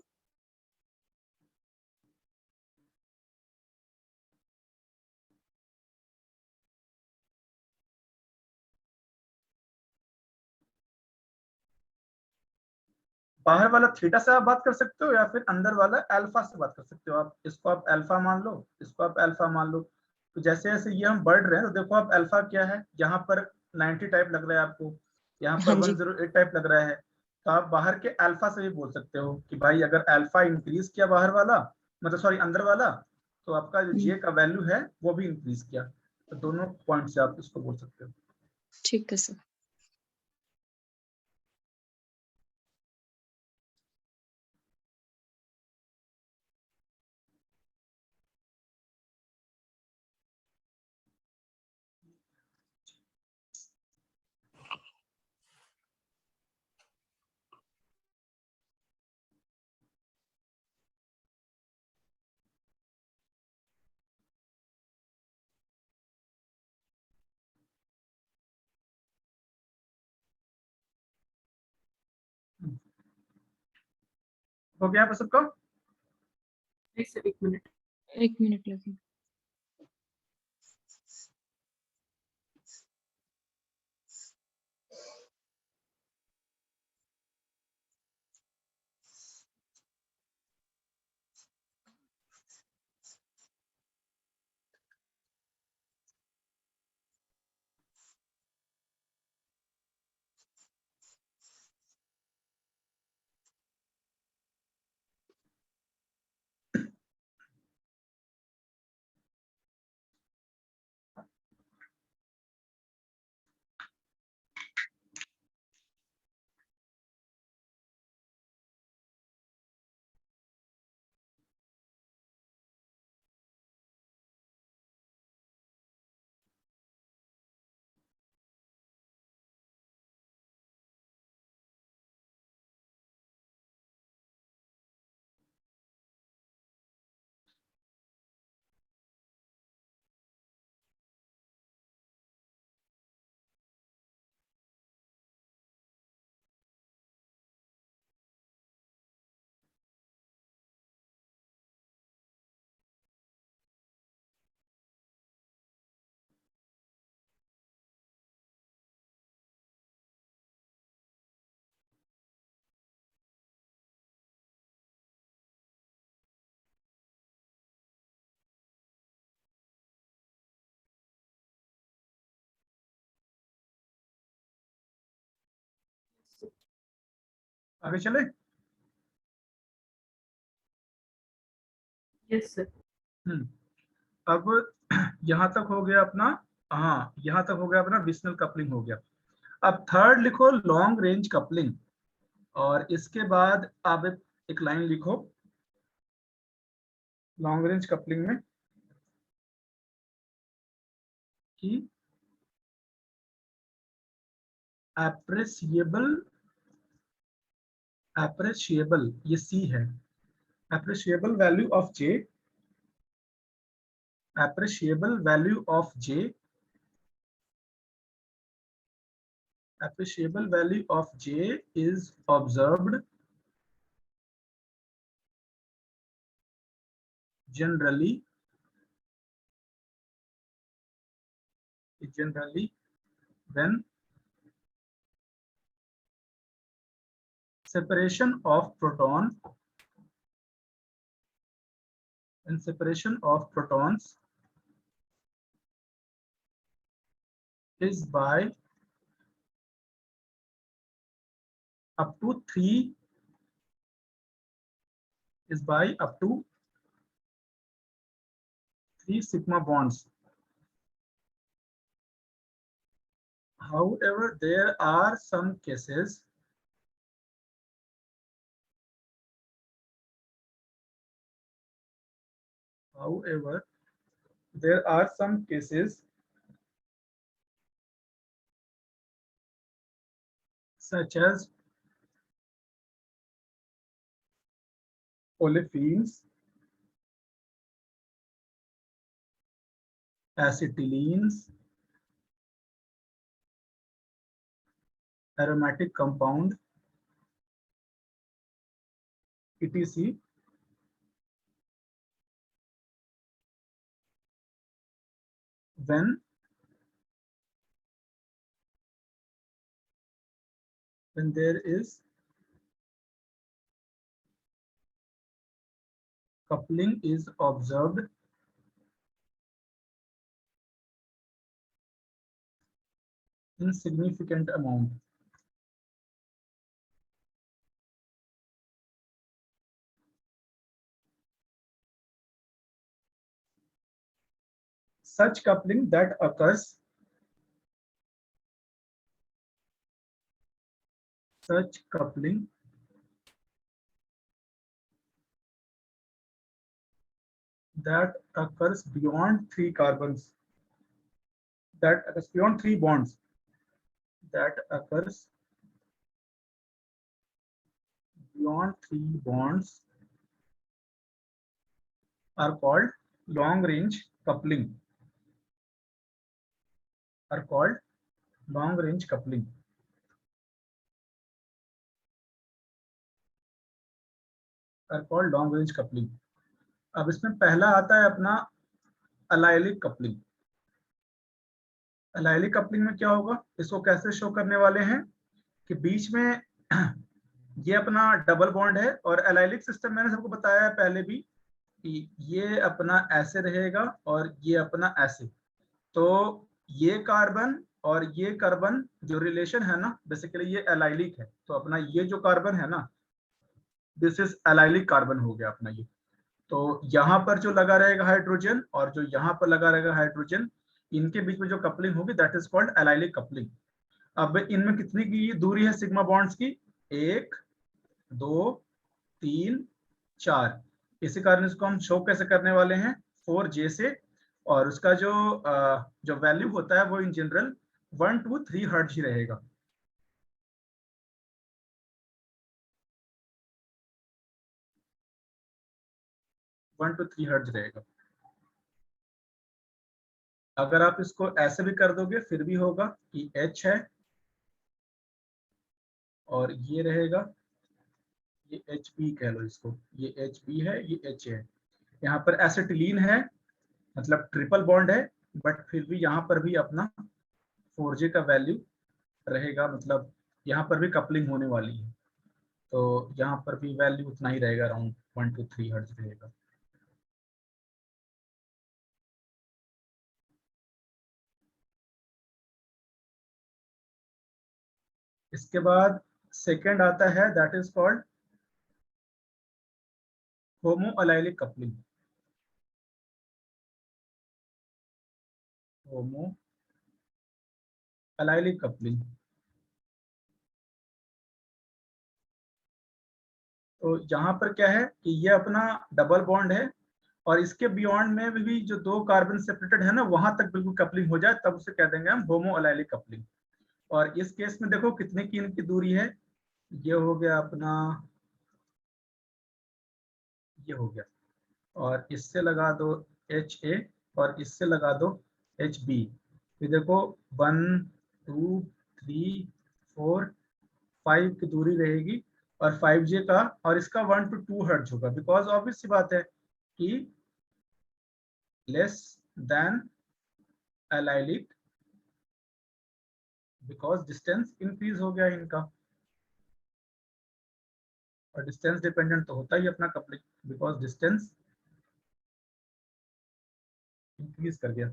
बाहर वाला थीटा से आप बात कर सकते हो या फिर अंदर वाला अल्फा से बात कर सकते हो। आप इसको आप अल्फा मान लो, इसको आप अल्फा मान लो। तो जैसे जैसे ये हम बढ़ रहे हैं तो देखो आप अल्फा क्या है, यहाँ पर 90 टाइप लग रहा है आपको, यहाँ हाँ पर जी। 108 टाइप लग रहा है। तो आप बाहर के अल्फा से भी बोल सकते हो कि भाई अगर अल्फा इंक्रीज किया बाहर वाला, मतलब सॉरी अंदर वाला, तो आपका जो जे का वैल्यू है वो भी इंक्रीज किया। तो दोनों पॉइंट से आप इसको बोल सकते हो। ठीक है सर। हो गया आप सबका? एक मिनट। एक मिनट लगे। आगे चले। Yes sir. अब यहाँ तक हो गया अपना, हाँ यहाँ तक हो गया अपना विशनल कपलिंग हो गया। अब थर्ड लिखो लॉन्ग रेंज कपलिंग, और इसके बाद आप एक लाइन लिखो लॉन्ग रेंज कपलिंग में कि appreciable ये सी है, appreciable value of j, appreciable value of j, appreciable value of j is observed generally when separation of proton and separation of protons is by up to 3 sigma bonds. However, there are some cases such as olefins, acetylenes, aromatic compound, etc. When there is coupling is observed in significant amount. Such coupling that occurs beyond 3 carbons, that occurs beyond 3 bonds, are called long range coupling. अब इसमें पहला आता है अपना allylic coupling. Allylic coupling में क्या होगा, इसको कैसे शो करने वाले हैं कि बीच में ये अपना डबल बॉन्ड है, और अलाइलिक सिस्टम मैंने सबको बताया है पहले भी कि ये अपना ऐसे रहेगा और ये अपना ऐसे। तो ये कार्बन और ये कार्बन जो रिलेशन है ना, बेसिकली ये एलाइलिक है। तो अपना ये जो कार्बन है ना, दिस इज एलाइलिक कार्बन हो गया अपना ये। तो यहाँ पर जो लगा रहेगा हाइड्रोजन और जो यहाँ पर लगा रहेगा हाइड्रोजन, इनके बीच में जो कपलिंग होगी that is called allylic coupling. अब इनमें कितनी की दूरी है सिग्मा बॉन्ड्स की, 1 2 3 4। इसी कारण इसको हम शो कैसे करने वाले हैं, 4J से, और उसका जो वैल्यू होता है वो इन जनरल 1 to 3 हर्ट्ज ही रहेगा। अगर आप इसको ऐसे भी कर दोगे फिर भी होगा कि H है और ये रहेगा, ये HB कह लो इसको, ये HB है, ये H है। यहाँ पर एसिटिलीन है, मतलब ट्रिपल बॉन्ड है, बट फिर भी यहाँ पर भी अपना 4J का वैल्यू रहेगा, मतलब यहाँ पर भी कपलिंग होने वाली है। तो यहाँ पर भी वैल्यू उतना ही रहेगा, अराउंड 1 to 3 हर्ट्ज रहेगा। इसके बाद सेकेंड आता है that is called homo allylic coupling. Homo allylic coupling. तो यहाँ पर क्या है कि ये अपना डबल बॉन्ड है और इसके बियॉन्ड में भी जो दो कार्बन सेपरेटेड है ना वहां तक बिल्कुल कपलिंग हो जाए तब उसे कह देंगे हम होमो अलाइलिक कपलिंग। और इस केस में देखो कितने की इनकी दूरी है, ये हो गया अपना, ये हो गया, और इससे लगा दो HA और इससे लगा दो HB। ये देखो 1 2 3 4 5 की दूरी रहेगी और 5J का, और इसका 1 to 2 हर्ट्ज होगा बिकॉज ऑब्वियस सी बात है कि less than allylic, because distance increase हो गया इनका, और डिस्टेंस डिपेंडेंट तो होता ही अपना कपलिंग बिकॉज डिस्टेंस इंक्रीज कर गया।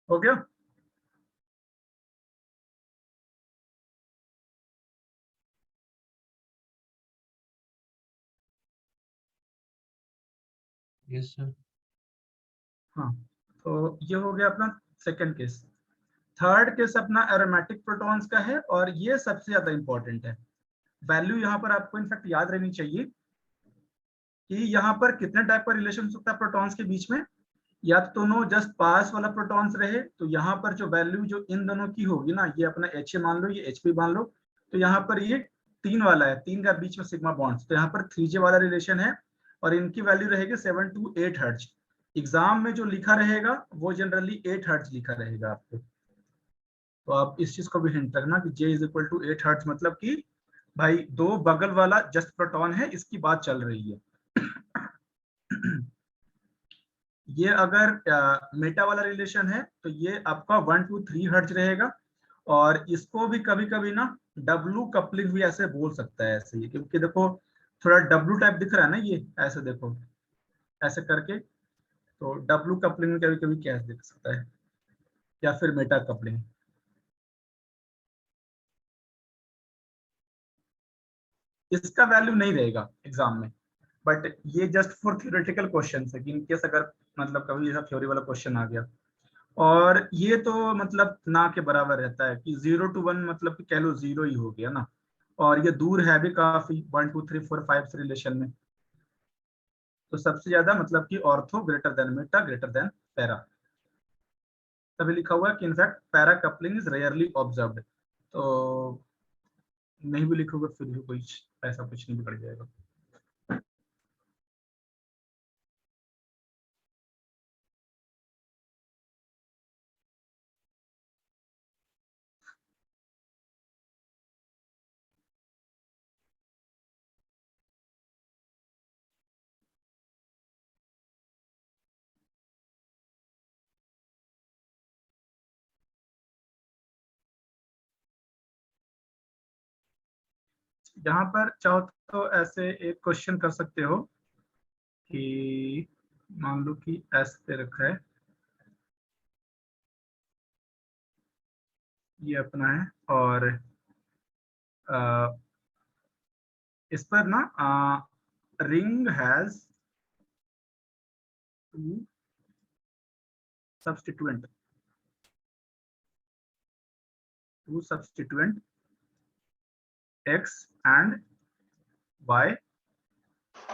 हो गया। Yes sir. हाँ, तो ये हो गया अपना सेकंड केस। थर्ड केस अपना एरोमेटिक प्रोटॉन्स का है और ये सबसे ज्यादा इंपॉर्टेंट है। वैल्यू यहाँ पर आपको इनफैक्ट याद रहनी चाहिए कि यहाँ पर कितने टाइप का रिलेशन होता है प्रोटॉन्स के बीच में। या तो दोनों जस्ट पास वाला प्रोटॉन्स रहे तो यहाँ पर जो वैल्यू जो इन दोनों की होगी ना, ये अपना HA मान लो, ये HP मान लो, तो यहाँ पर ये 3 वाला है, 3 का बीच में सिग्मा बॉन्ड्स, तो यहाँ पर 3J वाला रिलेशन है और इनकी वैल्यू रहेगी 7 to 8 हर्ट्ज। एग्जाम में जो लिखा रहेगा वो जनरली 8 हर्ट्ज लिखा रहेगा आपको, तो आप इस चीज को भी हिंट रखना कि J = 8 हर्ट्ज, मतलब कि भाई दो बगल वाला जस्ट प्रोटॉन है इसकी बात चल रही है। ये अगर मेटा वाला रिलेशन है तो ये आपका 1 to 3 हर्ट्ज रहेगा, और इसको भी कभी कभी ना W कपलिंग भी ऐसे बोल सकता है ऐसे ही, क्योंकि देखो थोड़ा W टाइप दिख रहा है ना, ये ऐसे देखो ऐसे करके, तो W कपलिंग कभी कभी क्या दिख सकता है, या फिर मेटा कपलिंग। इसका वैल्यू नहीं रहेगा एग्जाम में, बट ये जस्ट फॉर थियोरेटिकल क्वेश्चन है कि इनकेस अगर मतलब कभी ऐसा थ्योरी वाला क्वेश्चन आ गया। और ये तो मतलब ना के बराबर रहता है कि 0 to 1 मतलब कि कह लो 0 ही हो गया ना, और ये दूर है भी काफी 1 2 3 4 5 से रिलेशन में। तो सबसे ज्यादा मतलब कि ortho greater than Meta greater than para, तभी लिखा हुआ है कि in fact para coupling is rarely observed. तो नहीं भी लिखोगे फिर भी कोई ऐसा कुछ नहीं बिगड़ जाएगा। यहाँ पर चाहो तो ऐसे एक क्वेश्चन कर सकते हो कि मान लो कि एस पे रखा है, ये अपना है, और इस पर ना ring has to substituent x and y,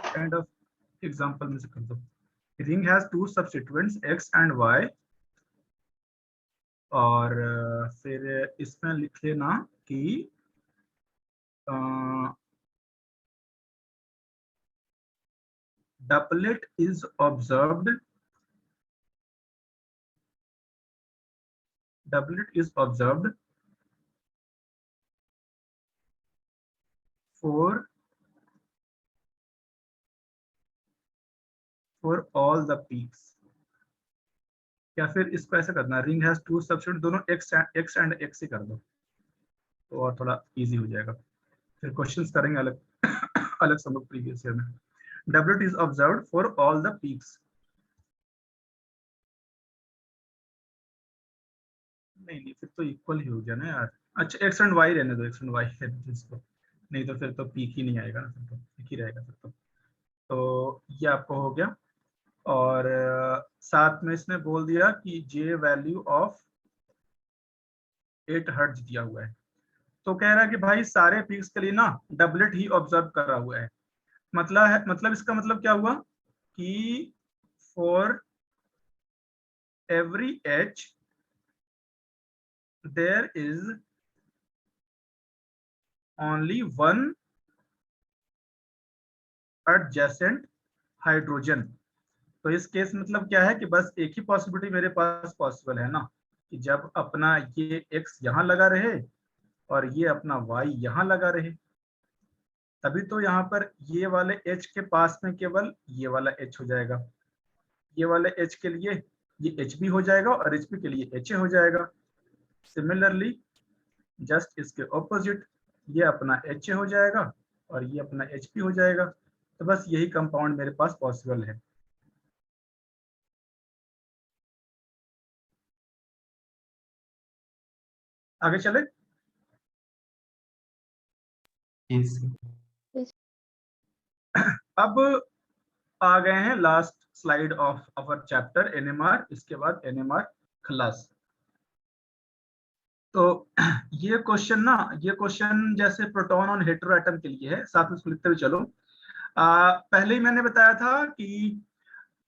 kind of example में से कर दो। Ring has 2 substituents x and y, और फिर इसमें लिख लेना कि doublet is observed for all the peaks, या फिर इसको ऐसे करना, रिंग हैज 2 substituents, दोनों x and x ही कर दो तो और थोड़ा इजी हो जाएगा। फिर क्वेश्चंस करेंगे अलग अलग सब लोग प्रीवियस ईयर में। WT is observed for all the peaks. नहीं फिर तो इक्वल ही हो गया ना यार। अच्छा एक्स एंड वाई रहने दो, एक्स एंड वाई इसको, नहीं तो फिर तो पीक ही नहीं आएगा ना, फिर तो पीक ही रहेगा फिर तो ये आपको हो गया। और साथ में इसने बोल दिया कि जे वैल्यू ऑफ 8 हर्ट्ज दिया हुआ है। तो कह रहा है कि भाई सारे पीक्स के लिए ना डबलेट ही ऑब्जर्व करा हुआ है। मतलब इसका मतलब क्या हुआ कि for every H there is only one adjacent hydrogen। तो इस केस मतलब क्या है कि बस एक ही पॉसिबिलिटी मेरे पास पॉसिबल है ना, कि जब अपना ये x यहाँ लगा रहे और ये अपना y यहाँ लगा रहे, तभी तो यहाँ पर ये वाले h के पास में केवल ये वाला h हो जाएगा, ये वाले h के लिए ये h भी हो जाएगा और hp के लिए ha हो जाएगा। सिमिलरली जस्ट इसके ऑपोजिट ये अपना HA हो जाएगा और ये अपना HP हो जाएगा। तो बस यही कंपाउंड मेरे पास पॉसिबल है। आगे चले। अब आ गए हैं last slide of our chapter NMR, इसके बाद NMR खलास। तो ये क्वेश्चन जैसे प्रोटॉन और हेटेरो एटम के लिए है, साथ में इसको लिखते हुए चलो। पहले ही मैंने बताया था कि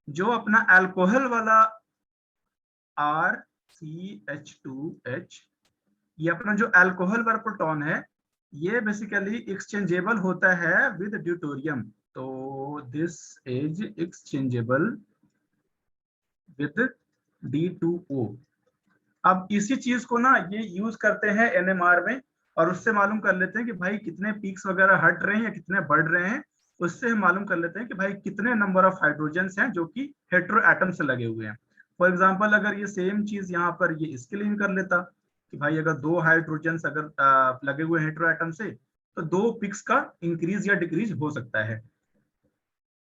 जो अपना अल्कोहल वाला RCH2H, ये अपना जो अल्कोहल वाला प्रोटॉन है, ये बेसिकली एक्सचेंजेबल होता है विद ड्यूटेरियम। तो this is exchangeable with D2O। अब इसी चीज को ना ये यूज करते हैं NMR में, और उससे मालूम कर लेते हैं कि भाई कितने पीक्स वगैरह हट रहे हैं या कितने बढ़ रहे हैं। उससे हम मालूम कर लेते हैं कि भाई कितने नंबर ऑफ हाइड्रोजन्स हैं जो कि हेटेरो एटम से लगे हुए हैं। फॉर एग्जांपल अगर ये सेम चीज यहाँ पर ये इसके लिए कर लेता कि भाई अगर 2 हाइड्रोजन्स अगर लगे हुए हैं हेटेरो एटम से, तो 2 पीक्स का इंक्रीज या डिक्रीज हो सकता है।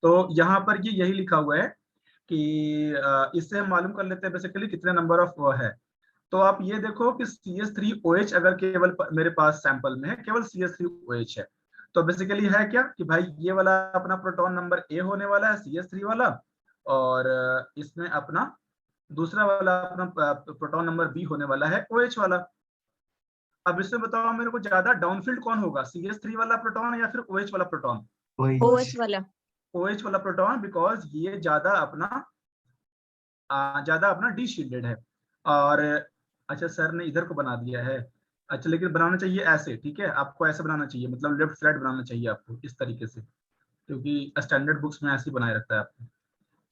तो यहाँ पर ये यही लिखा हुआ है कि इससे हम मालूम कर लेते हैं बेसिकली कितने नंबर ऑफ है। तो आप ये देखो कि CH3OH अगर केवल मेरे पास सैंपल में है, केवल CH3OH है, तो बेसिकली है क्या कि भाई ये वाला अपना प्रोटॉन नंबर A होने वाला है, CH3 वाला, और इसमें अपना दूसरा वाला अपना प्रोटॉन नंबर B होने वाला है OH वाला। अब इसमें बताओ मेरे को ज्यादा डाउनफील्ड कौन होगा, CH3 वाला प्रोटॉन या फिर OH वाला प्रोटॉन? OH वाला। OH वाला प्रोटॉन, बिकॉज ये ज्यादा अपना डी शील्डेड है। और अच्छा सर ने इधर को बना दिया है, अच्छा लेकिन बनाना चाहिए ऐसे, ठीक है, आपको ऐसे बनाना चाहिए, मतलब लेफ्ट फ्लैट बनाना चाहिए आपको इस तरीके से, क्योंकि स्टैंडर्ड बुक्स में ऐसे ही बनाए रखता है आपको।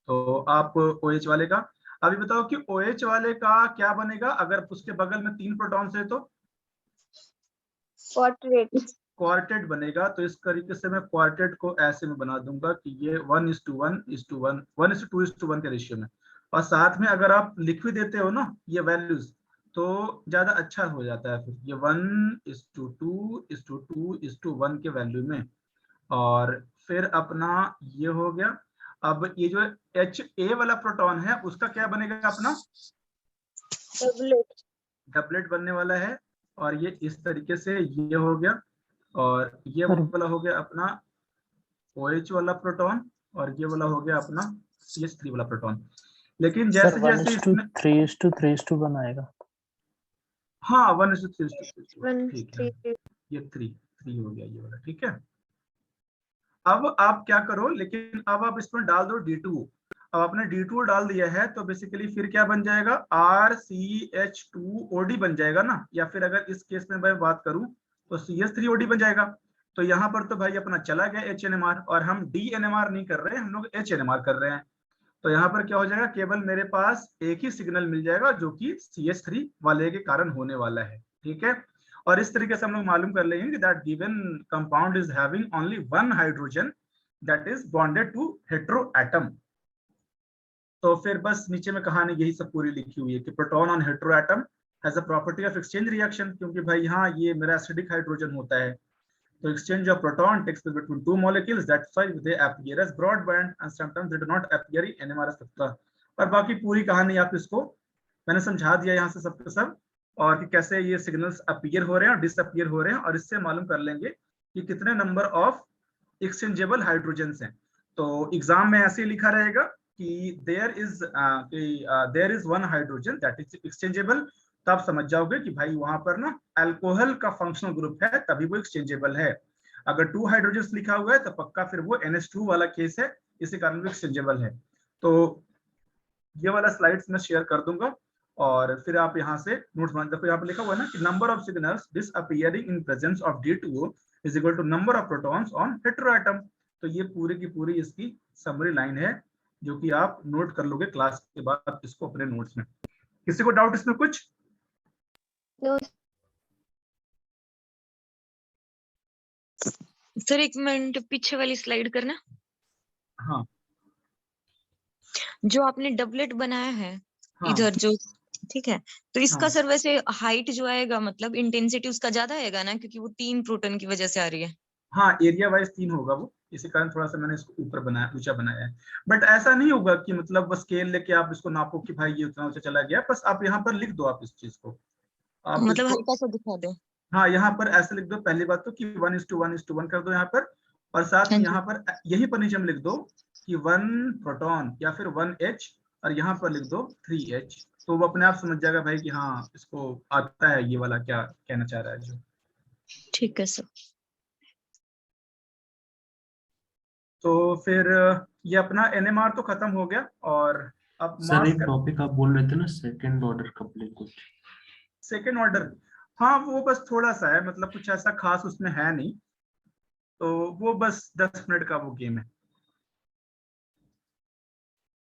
तो आप OH वाले का अभी बताओ कि OH वाले का क्या बनेगा अगर उसके बगल में 3 प्रोटॉन्स है तो क्वार्टेट बनेगा। तो इस तरीके से मैं क्वार्टेट को ऐसे में बना दूंगा कि ये 1:1:1 1:2:1 के रेशियो में, और साथ में अगर आप लिख भी देते हो ना ये वैल्यूज तो ज्यादा अच्छा हो जाता है। फिर ये 1:2:2:1 के वैल्यू में, और फिर अपना ये हो गया। अब ये जो HA वाला प्रोटॉन है उसका क्या बनेगा अपना डबलेट बनने वाला है, और ये इस तरीके से ये हो गया, और ये वाला हो गया अपना OH वाला प्रोटॉन, और ये वाला हो गया अपना CH3 वाला प्रोटॉन। लेकिन जैसे जैसे इसमें 3:3:1 आएगा। हाँ 1:3:3, ठीक है, ये 3 हो गया ये वाला, ठीक है। अब आप क्या करो, लेकिन अब आप इसमें डाल दो D2। अब आपने D2 डाल दिया है तो बेसिकली फिर क्या बन जाएगा, RCH2OD बन जाएगा ना, या फिर अगर इस केस में मैं बात करूं तो CH3OD बन जाएगा। तो यहाँ पर तो भाई अपना चला गया HNMR, और हम DNMR नहीं कर रहे हैं, हम लोग HNMR कर रहे हैं। तो यहाँ पर क्या हो जाएगा, केवल मेरे पास एक ही सिग्नल मिल जाएगा जो कि CH3 वाले के कारण होने वाला है, ठीक है। और इस तरीके से हम लोग मालूम कर लेंगे that given compound is having only one hydrogen that is bonded to hetero atom। तो फिर बस नीचे में कहानी यही सब पूरी लिखी हुई है कि proton on hetero atom has a property of exchange reaction, क्योंकि भाई यहाँ ये मेरा एसिडिक हाइड्रोजन होता है, तो exchange of proton takes place between two molecules, that's why they appear as broadband and sometimes they do not appear in NMR spectra। और बाकी पूरी कहानी आप इसको मैंने समझा दिया यहाँ से सबके सब, और कि कैसे ये सिग्नल्स अपीयर हो रहे हैं और डिसअपीयर हो रहे हैं, और इससे मालूम कर लेंगे कि कितने नंबर ऑफ एक्सचेंजेबल हाइड्रोजन्स हैं। तो एग्जाम में ऐसे लिखा रहेगा कि there is one hydrogen that is exchangeable, तो आप समझ जाओगे कि भाई वहां पर ना अल्कोहल का फंक्शनल ग्रुप है, तभी वो एक्सचेंजेबल है। अगर 2 हाइड्रोजन लिखा हुआ है तो पक्का फिर वो NH2 वाला केस है, इसी कारण वो एक्सचेंजेबल है। तो ये वाला स्लाइड्स मैं शेयर कर दूंगा, और फिर आप यहाँ से नोट्स बना। देखो यहाँ पे लिखा हुआ है ना कि number of signals disappearing in presence of D2O is equal to number of protons on heteroatom. तो ये पूरी की पूरी इसकी समरी लाइन है, जो कि आप नोट कर लोगे क्लास के बाद इसको अपने नोट्स में। किसी को डाउट इसमें कुछ? सर एक मिनट पीछे वाली स्लाइड करना। हाँ जो आपने डबलेट बनाया है हाँ इधर जो, ठीक है, तो इसका हाँ सर वैसे हाइट जो आएगा मतलब इंटेंसिटी उसका ज्यादा आएगा ना, क्योंकि वो 3 प्रोटॉन की वजह से आ रही है। हाँ, एरिया वाइज 3 होगा वो, इसी कारण थोड़ा सा मैंने इसको ऊपर बनाया, ऊंचा बनाया है। बट ऐसा नहीं होगा कि मतलब बस स्केल लेके आप इसको नापो कि भाई ये उतना ऊंचा चला गया, बस आप यहाँ पर लिख दो आप इस चीज को, आप मतलब इसको, हल्का सा दिखा दो। हाँ यहाँ पर ऐसे लिख दो पहली बात तो कि 1:1:1 कर दो यहाँ पर, और साथ हाँ में जी। यहाँ पर यही पर नीचे में लिख दो कि 1 प्रोटॉन या फिर 1H, और यहाँ पर लिख दो 3H। तो वो अपने आप समझ जाएगा भाई कि हाँ इसको आता है ये वाला क्या कहना चाह रहा है जो। ठीक है सर। तो फिर ये अपना NMR तो खत्म हो गया, और अब सर एक टॉपिक आप बोल रहे थे ना, सेकंड ऑर्डर कपलिंग कुछ। सेकेंड ऑर्डर, हाँ वो बस थोड़ा सा है, मतलब कुछ ऐसा खास उसमें है नहीं, तो वो बस 10 मिनट का वो गेम है।